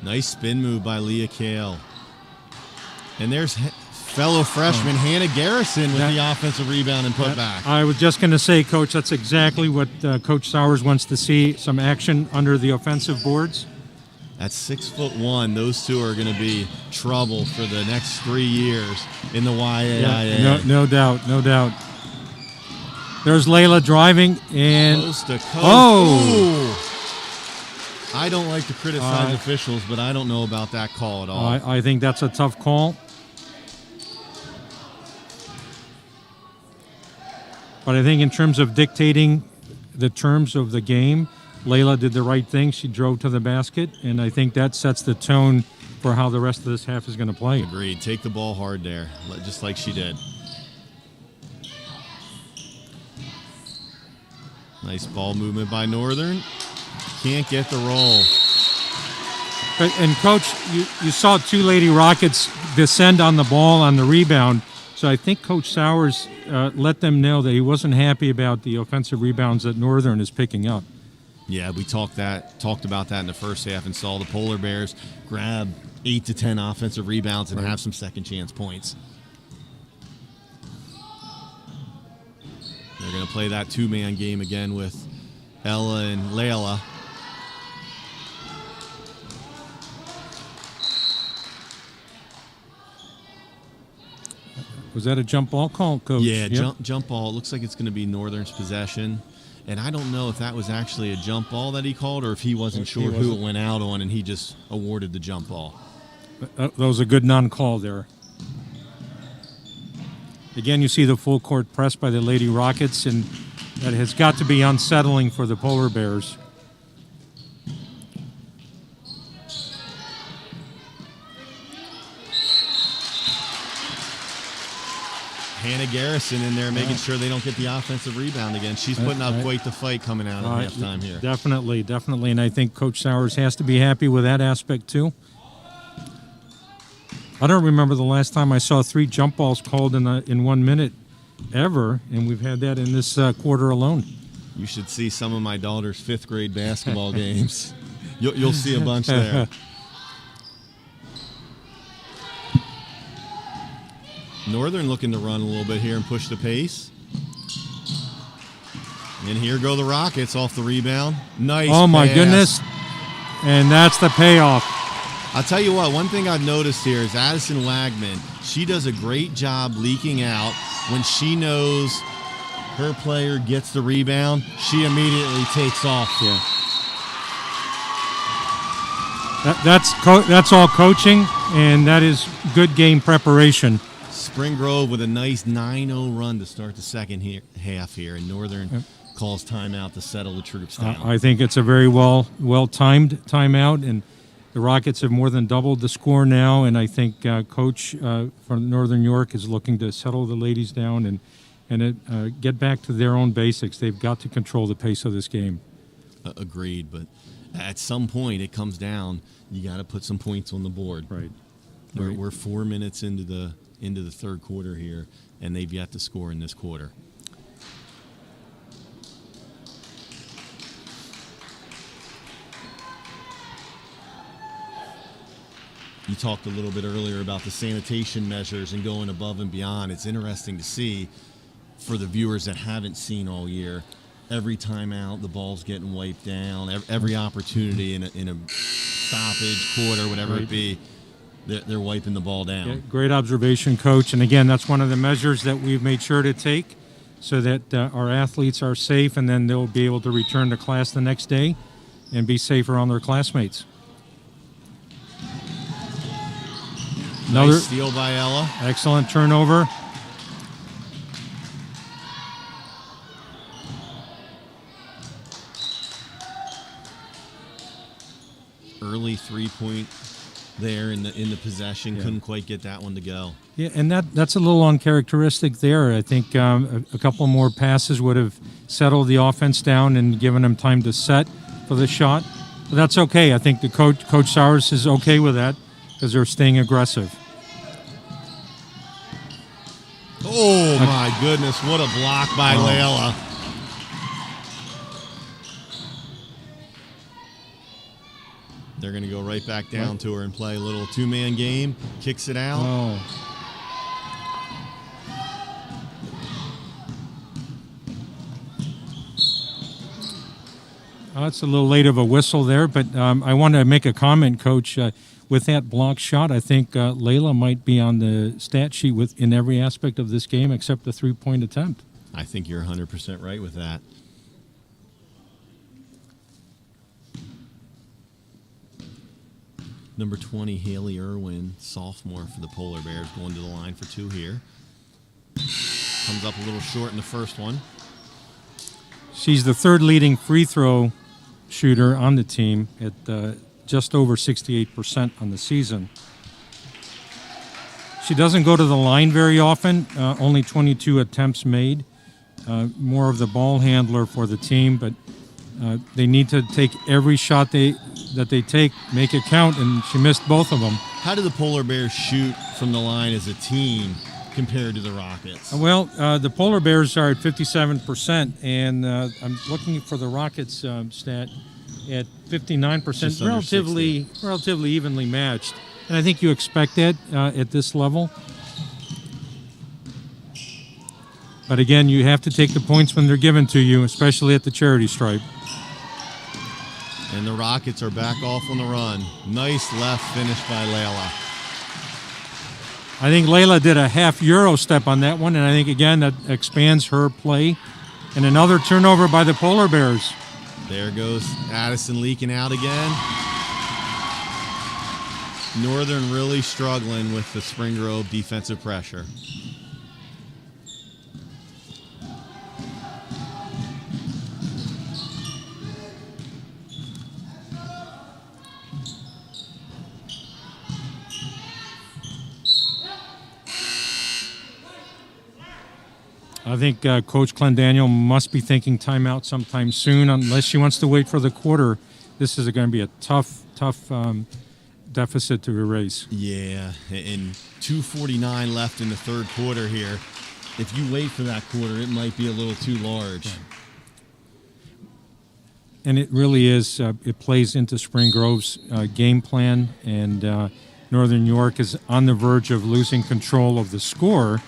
Nice spin move by Leah Kale. And there's fellow freshman Hannah Garrison with the offensive rebound and putback. I was just going to say, Coach, that's exactly what Coach Sowers wants to see, some action under the offensive boards. At 6'1", those two are going to be trouble for the next 3 years in the YAIA. Yeah, no doubt, no doubt. There's Layla driving and Coast to coast. Oh! Ooh. I don't like to criticize officials, but I don't know about that call at all. I think that's a tough call. But I think in terms of dictating the terms of the game, Layla did the right thing. She drove to the basket, and I think that sets the tone for how the rest of this half is going to play. Agreed. Take the ball hard there, just like she did. Nice ball movement by Northern. Can't get the roll. And Coach, you saw two Lady Rockets descend on the ball on the rebound. So I think Coach Sowers let them know that he wasn't happy about the offensive rebounds that Northern is picking up. Yeah, we talked about that in the first half and saw the Polar Bears grab 8 to 10 offensive rebounds and have some second chance points. They're going to play that two-man game again with Ella and Layla. Was that a jump ball call, Coach? Yeah, Yep. jump ball. It looks like it's going to be Northern's possession. And I don't know if that was actually a jump ball that he called or if he wasn't sure who it went out on and he just awarded the jump ball. That was a good non-call there. Again, you see the full court press by the Lady Rockets, and that has got to be unsettling for the Polar Bears. Hannah Garrison in there making sure they don't get the offensive rebound again. She's putting up quite the fight coming out of halftime here. Definitely. And I think Coach Sowers has to be happy with that aspect too. I don't remember the last time I saw 3 jump balls called in 1 minute ever, and we've had that in this quarter alone. You should see some of my daughter's 5th grade basketball games. You'll see a bunch there. Northern looking to run a little bit here and push the pace. And here go the Rockets off the rebound. Nice Oh, my pass. goodness. And that's the payoff. I'll tell you what, one thing I've noticed here is Addison Wagman. She does a great job leaking out. When she knows her player gets the rebound, she immediately takes off. Yeah. That's all coaching, and that is good game preparation. Spring Grove with a nice 9-0 run to start the second half here, and Northern calls timeout to settle the troops down. I think it's a very well-timed timeout, and the Rockets have more than doubled the score now, and I think Coach from Northern York is looking to settle the ladies down and get back to their own basics. They've got to control the pace of this game. Agreed, but at some point it comes down. You got to put some points on the board. Right. We're 4 minutes into the third quarter here, and they've yet to score in this quarter. You talked a little bit earlier about the sanitation measures and going above and beyond. It's interesting to see for the viewers that haven't seen all year. Every timeout, the ball's getting wiped down. Every opportunity in a stoppage, quarter, whatever it be, they're wiping the ball down. Yeah, great observation, Coach. And again, that's one of the measures that we've made sure to take so that our athletes are safe, and then they'll be able to return to class the next day and be safer on their classmates. Another Nice steal by Ella. excellent turnover. Early 3-point there in the possession. Couldn't quite get that one to go. Yeah, and that's a little uncharacteristic there. I think a couple more passes would have settled the offense down and given them time to set for the shot. But that's okay. I think the Coach Sowers is okay with that because they're staying aggressive. Oh, my goodness. What a block by Layla. They're going to go right back down to her and play a little 2-man game. Kicks it out. Oh. It's a little late of a whistle there, but I want to make a comment, Coach. With that block shot, I think Layla might be on the stat sheet in every aspect of this game except the 3-point attempt. I think you're 100% right with that. Number 20, Haley Irwin, sophomore for the Polar Bears, going to the line for 2 here. Comes up a little short in the first one. She's the third leading free throw shooter on the team at just over 68% on the season. She doesn't go to the line very often, only 22 attempts made. More of the ball handler for the team, but they need to take every shot that they take, make it count, and she missed both of them. How do the Polar Bears shoot from the line as a team compared to the Rockets? Well, the Polar Bears are at 57%, and I'm looking for the Rockets stat at 59%, relatively evenly matched. And I think you expect that at this level. But again, you have to take the points when they're given to you, especially at the charity stripe. And the Rockets are back off on the run. Nice left finish by Layla. I think Layla did a half Euro step on that one, and I think, again, that expands her play. And another turnover by the Polar Bears. There goes Addison leaking out again. Northern really struggling with the Spring Grove defensive pressure. I think Coach Clendaniel must be thinking timeout sometime soon, unless she wants to wait for the quarter. This is going to be a tough deficit to erase. Yeah, and 2:49 left in the third quarter here. If you wait for that quarter, it might be a little too large. And it really is, it plays into Spring Grove's game plan, and Northern York is on the verge of losing control of the score.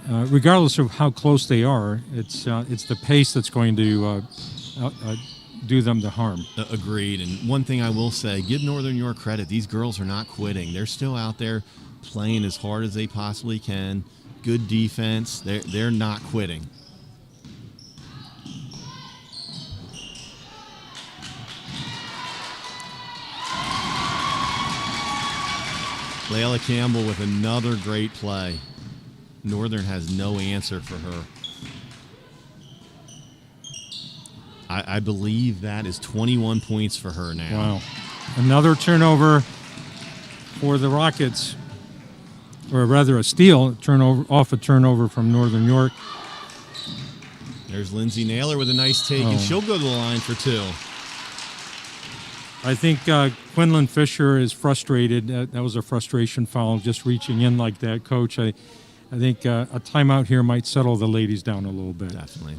Regardless of how close they are, it's the pace that's going to do them the harm. Agreed. And one thing I will say, give Northern York credit. These girls are not quitting. They're still out there playing as hard as they possibly can. Good defense. They're not quitting. Layla Campbell with another great play. Northern has no answer for her. I believe that is 21 points for her now. Wow. Another turnover for the Rockets, or rather a steal, off a turnover from Northern York. There's Lindsay Naylor with a nice take, and she'll go to the line for two. I think Quinlan Fisher is frustrated. That was a frustration foul, just reaching in like that. Coach, I think a timeout here might settle the ladies down a little bit. Definitely.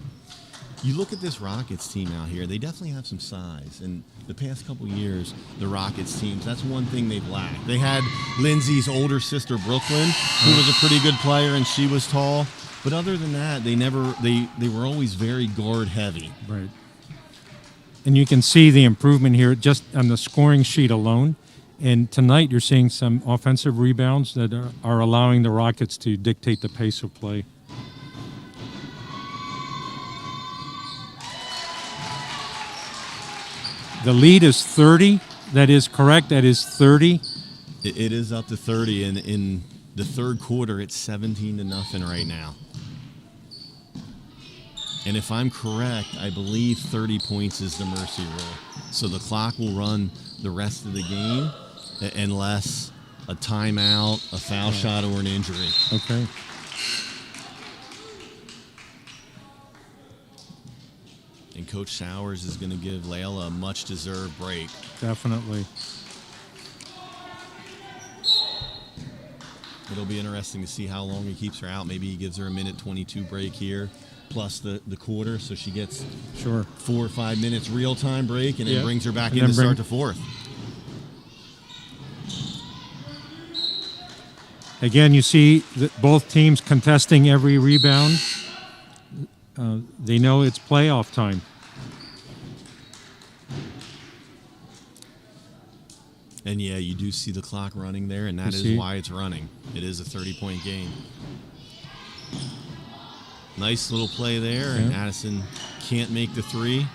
You look at this Rockets team out here, they definitely have some size. And the past couple years, the Rockets teams, that's one thing they've lacked. They had Lindsay's older sister, Brooklyn, who was a pretty good player, and she was tall. But other than that, they were always very guard heavy. Right. And you can see the improvement here just on the scoring sheet alone. And tonight you're seeing some offensive rebounds that are allowing the Rockets to dictate the pace of play. The lead is 30. That is correct. That is 30. It is up to 30, and in the third quarter, it's 17-0 right now. And if I'm correct, I believe 30 points is the mercy rule. So the clock will run the rest of the game unless a timeout, a foul shot, or an injury. Okay. And Coach Sowers is going to give Layla a much-deserved break. Definitely. It'll be interesting to see how long he keeps her out. Maybe he gives her a minute 22 break here, plus the quarter, so she gets 4 or 5 minutes real-time break, and then brings her back in to start the fourth. Again, you see that both teams contesting every rebound. They know it's playoff time. And yeah, you do see the clock running there, and that is why it's running. It is a 30-point game. Nice little play there, and Addison can't make the three.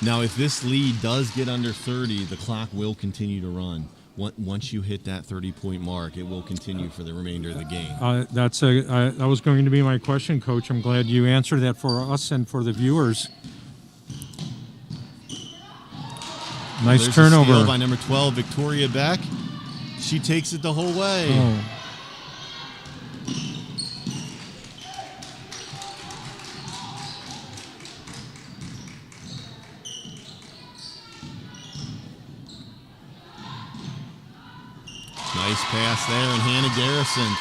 Now, if this lead does get under 30, the clock will continue to run. Once you hit that 30-point mark, it will continue for the remainder of the game. That was going to be my question, Coach. I'm glad you answered that for us and for the viewers. Nice There's turnover. A steal by number 12, Victoria Beck. She takes it the whole way. Oh. Nice pass there, and Hannah Garrison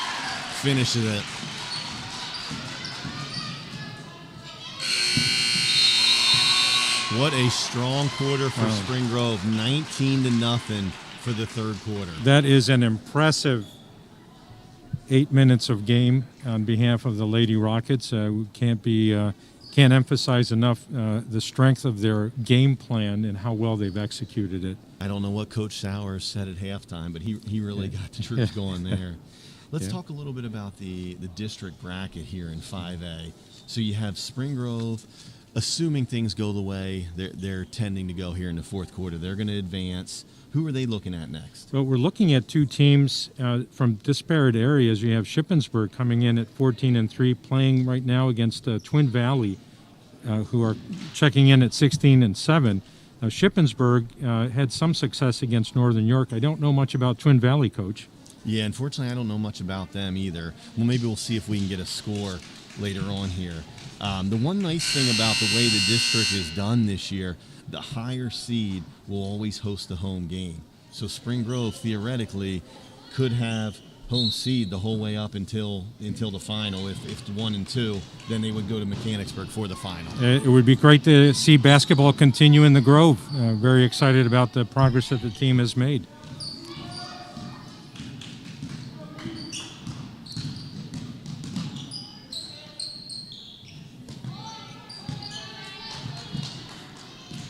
finishes it. What a strong quarter for Spring Grove, 19-0 for the third quarter. That is an impressive 8 minutes of game on behalf of the Lady Rockets. We can't emphasize enough the strength of their game plan and how well they've executed it. I don't know what Coach Sowers said at halftime, but he really got the troops going there. Let's talk a little bit about the district bracket here in 5A. So you have Spring Grove. Assuming things go the way they're tending to go here in the fourth quarter, they're going to advance. Who are they looking at next? Well, we're looking at two teams from disparate areas. You have Shippensburg coming in at 14-3, playing right now against Twin Valley, who are checking in at 16-7. Now, Shippensburg had some success against Northern York. I don't know much about Twin Valley, Coach. Yeah, unfortunately, I don't know much about them either. Well, maybe we'll see if we can get a score later on here. The one nice thing about the way the district is done this year, the higher seed will always host the home game. So Spring Grove, theoretically, could have home seed the whole way up until the final. If it's 1 and 2, then they would go to Mechanicsburg for the final. It would be great to see basketball continue in the Grove. Very excited about the progress that the team has made.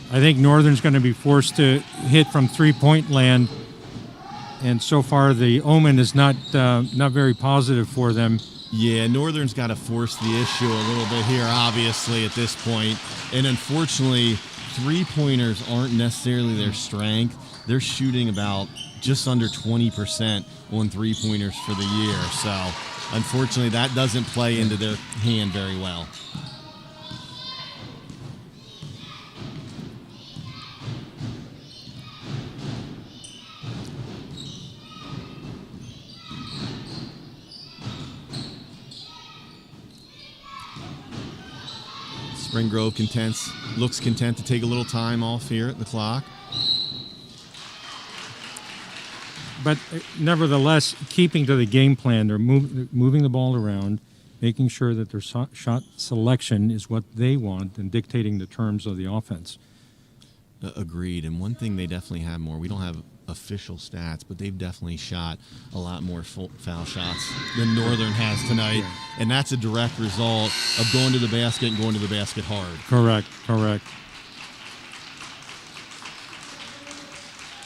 I think Northern's going to be forced to hit from three-point land, and so far the omen is not very positive for them. Yeah, Northern's got to force the issue a little bit here, obviously, at this point. And unfortunately, three-pointers aren't necessarily their strength. They're shooting about just under 20% on three-pointers for the year. So, unfortunately, that doesn't play into their hand very well. Spring Grove looks content to take a little time off here at the clock. But nevertheless, keeping to the game plan, they're moving the ball around, making sure that their shot selection is what they want and dictating the terms of the offense. Agreed. And one thing they definitely have more, we don't have official stats, but they've definitely shot a lot more foul shots than Northern has tonight. Yeah. And that's a direct result of going to the basket and going to the basket hard. Correct.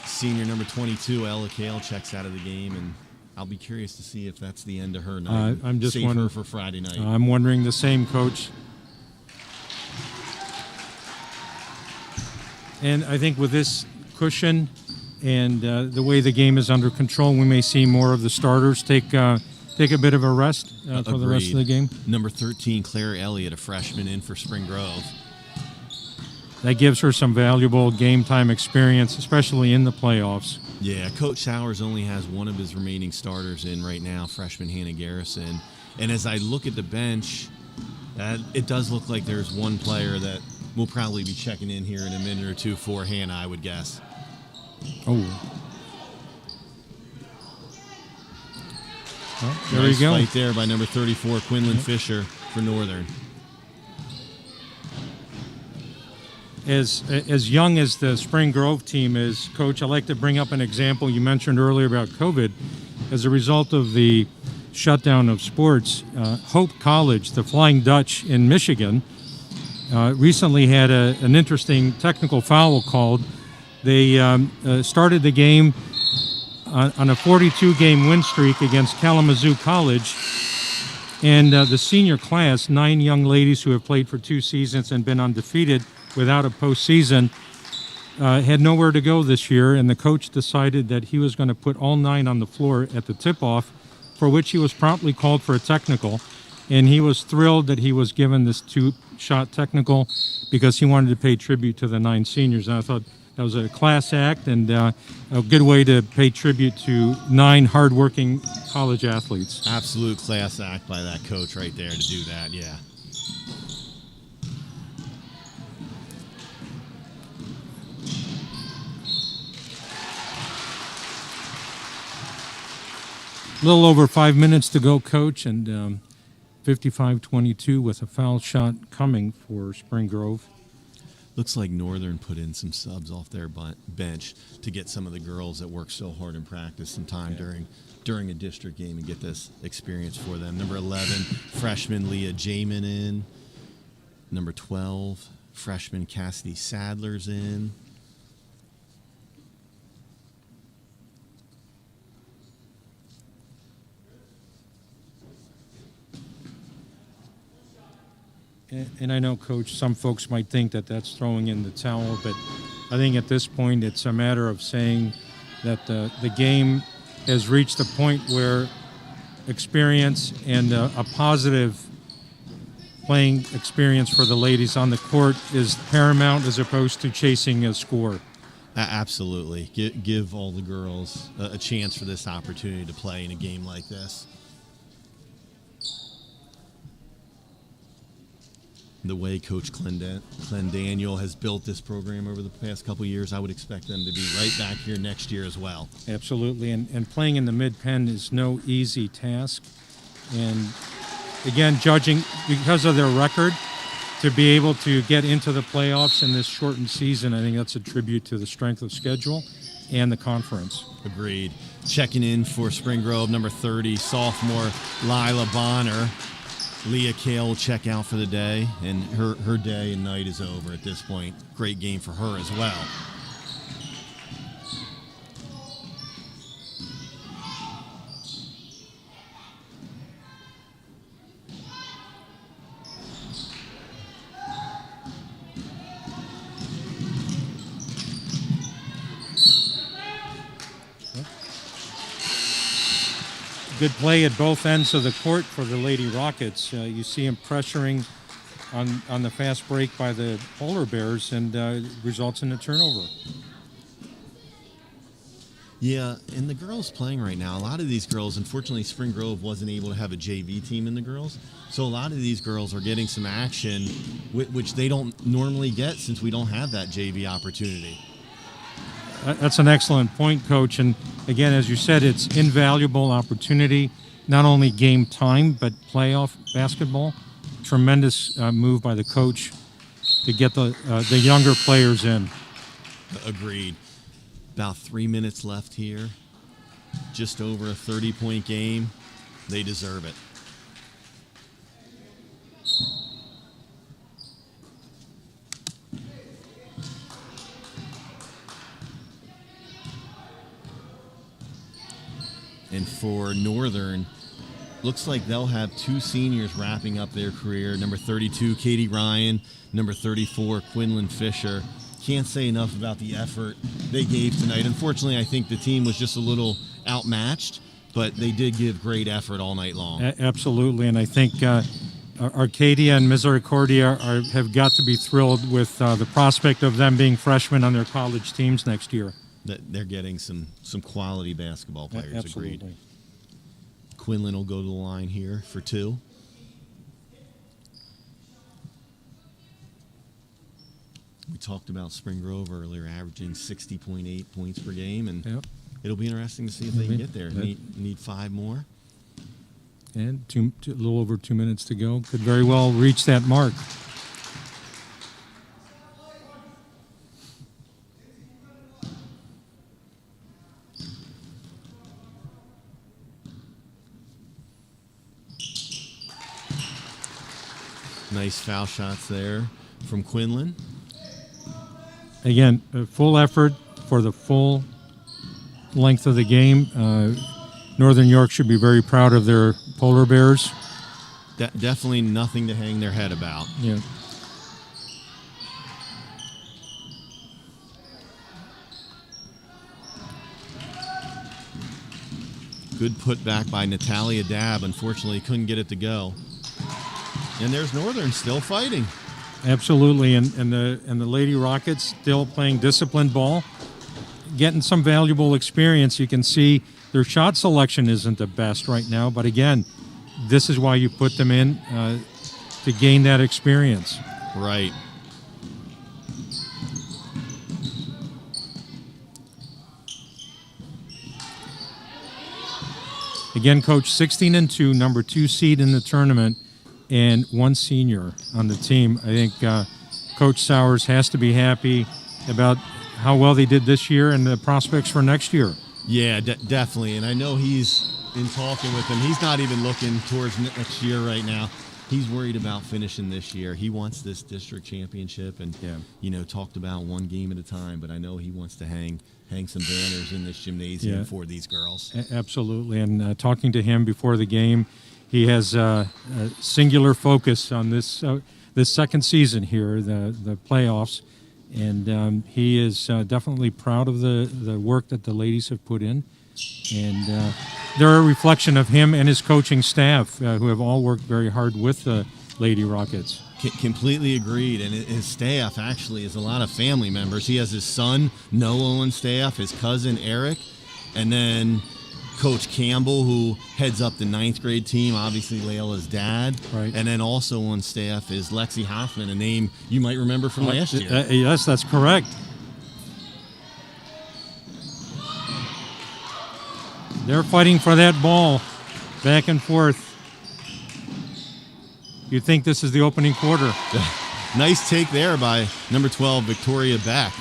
Senior number 22, Ella Kale, checks out of the game, and I'll be curious to see if that's the end of her night. I'm just Save wondering her for Friday night. I'm wondering the same, Coach. And I think with this cushion and the way the game is under control, we may see more of the starters take a bit of a rest for the rest of the game. Number 13, Claire Elliott, a freshman in for Spring Grove. That gives her some valuable game time experience, especially in the playoffs. Yeah, Coach Sowers only has one of his remaining starters in right now, freshman Hannah Garrison. And as I look at the bench, it does look like there's one player that will probably be checking in here in a minute or two for Hannah, I would guess. Oh. Well, there nice you go. Fight there by number 34, Quinlan Fisher for Northern. As young as the Spring Grove team is, Coach, I'd like to bring up an example you mentioned earlier about COVID. As a result of the shutdown of sports, Hope College, the Flying Dutch in Michigan, recently had an interesting technical foul called. They started the game on a 42-game win streak against Kalamazoo College, and the senior class, 9 young ladies who have played for 2 seasons and been undefeated without a postseason, had nowhere to go this year, and the coach decided that he was going to put all 9 on the floor at the tip-off, for which he was promptly called for a technical, and he was thrilled that he was given this 2-shot technical because he wanted to pay tribute to the 9 seniors. And I thought that was a class act and a good way to pay tribute to 9 hardworking college athletes. Absolute class act by that coach right there to do that, yeah. A little over 5 minutes to go, Coach, and 55-22 with a foul shot coming for Spring Grove. Looks like Northern put in some subs off their bench to get some of the girls that work so hard in practice some time during a district game and get this experience for them. Number 11, freshman Leah Jamin in. Number 12, freshman Cassidy Sadler's in. And I know, Coach, some folks might think that that's throwing in the towel, but I think at this point it's a matter of saying that the game has reached a point where experience and a positive playing experience for the ladies on the court is paramount as opposed to chasing a score. Absolutely. Give all the girls a chance for this opportunity to play in a game like this. The way Coach Clendaniel has built this program over the past couple of years, I would expect them to be right back here next year as well. Absolutely, and playing in the mid-pen is no easy task. And again, judging because of their record, to be able to get into the playoffs in this shortened season, I think that's a tribute to the strength of schedule and the conference. Agreed. Checking in for Spring Grove, number 30, sophomore Lila Bonner. Leah Kale will check out for the day, and her day and night is over at this point. Great game for her as well. Good play at both ends of the court for the Lady Rockets. You see him pressuring on the fast break by the Polar Bears, and results in a turnover. Yeah, and the girls playing right now, a lot of these girls, unfortunately, Spring Grove wasn't able to have a JV team in the girls. So a lot of these girls are getting some action, which they don't normally get since we don't have that JV opportunity. That's an excellent point, Coach. And again, as you said, it's invaluable opportunity, not only game time, but playoff basketball. Tremendous move by the coach to get the younger players in. Agreed. About 3 minutes left here. Just over a 30-point game. They deserve it. And for Northern, looks like they'll have two seniors wrapping up their career. Number 32, Katie Ryan. Number 34, Quinlan Fisher. Can't say enough about the effort they gave tonight. Unfortunately, I think the team was just a little outmatched, but they did give great effort all night long. Absolutely, and I think Arcadia and Misericordia have got to be thrilled with the prospect of them being freshmen on their college teams next year. That they're getting some quality basketball players. Absolutely. Agreed. Quinlan will go to the line here for two. We talked about Spring Grove earlier, averaging 60.8 points per game, and it'll be interesting to see if they can get there. Need 5 more. And a little over 2 minutes to go. Could very well reach that mark. Nice foul shots there from Quinlan. Again, full effort for the full length of the game. Northern York should be very proud of their Polar Bears. Definitely nothing to hang their head about. Yeah. Good putback by Natalia Dabb. Unfortunately, couldn't get it to go. And there's Northern still fighting. Absolutely, and the Lady Rockets still playing disciplined ball, getting some valuable experience. You can see their shot selection isn't the best right now, but again, this is why you put them in to gain that experience. Right. Again, Coach, 16-2, number 2 seed in the tournament, and 1 senior on the team. I think Coach Sowers has to be happy about how well they did this year and the prospects for next year. Yeah, definitely. And I know he's in talking with them. He's not even looking towards next year right now. He's worried about finishing this year. He wants this district championship, and talked about one game at a time. But I know he wants to hang some banners in this gymnasium for these girls. Absolutely. And talking to him before the game, he has a singular focus on this second season here, the playoffs, and he is definitely proud of the work that the ladies have put in, and they're a reflection of him and his coaching staff, who have all worked very hard with the Lady Rockets. Completely agreed. And his staff actually is a lot of family members. He has his son, Noah, on staff, his cousin, Eric, and then Coach Campbell, who heads up the 9th grade team, obviously Layla's dad. Right. And then also on staff is Lexi Hoffman, a name you might remember from last year. Yes, that's correct. They're fighting for that ball back and forth. You'd think this is the opening quarter. Nice take there by number 12, Victoria Beck.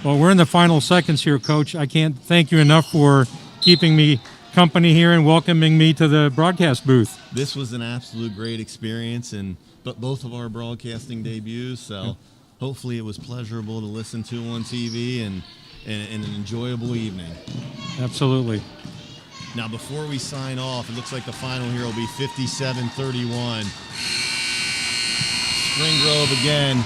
Well, we're in the final seconds here, Coach. I can't thank you enough for keeping me company here and welcoming me to the broadcast booth. This was an absolute great experience, but both of our broadcasting debuts, so hopefully it was pleasurable to listen to on TV and an enjoyable evening. Absolutely. Now, before we sign off, it looks like the final here will be 57-31. Spring Grove again.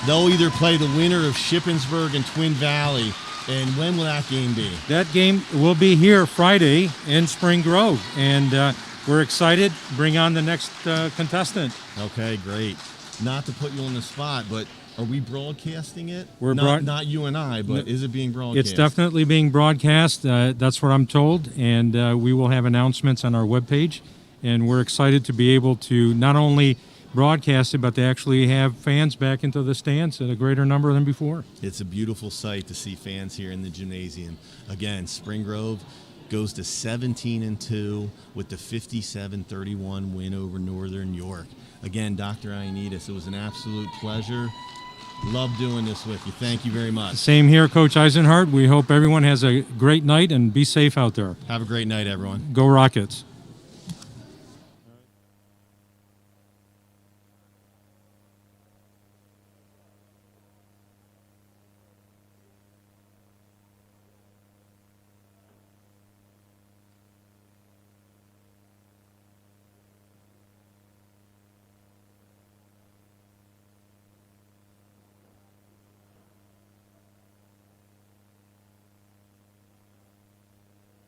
They'll either play the winner of Shippensburg and Twin Valley. And when will that game be? That game will be here Friday in Spring Grove, and we're excited. Bring on the next contestant. Okay, great. Not to put you on the spot, but are we broadcasting it? We're not you and I, but is it being broadcast? It's definitely being broadcast. That's what I'm told, and we will have announcements on our webpage. And we're excited to be able to not only broadcast it, but to actually have fans back into the stands at a greater number than before. It's a beautiful sight to see fans here in the gymnasium. Again, Spring Grove goes to 17-2 with the 57-31 win over Northern York. Again, Dr. Ioannidis, it was an absolute pleasure. Love doing this with you. Thank you very much. Same here, Coach Eisenhart. We hope everyone has a great night and be safe out there. Have a great night, everyone. Go Rockets.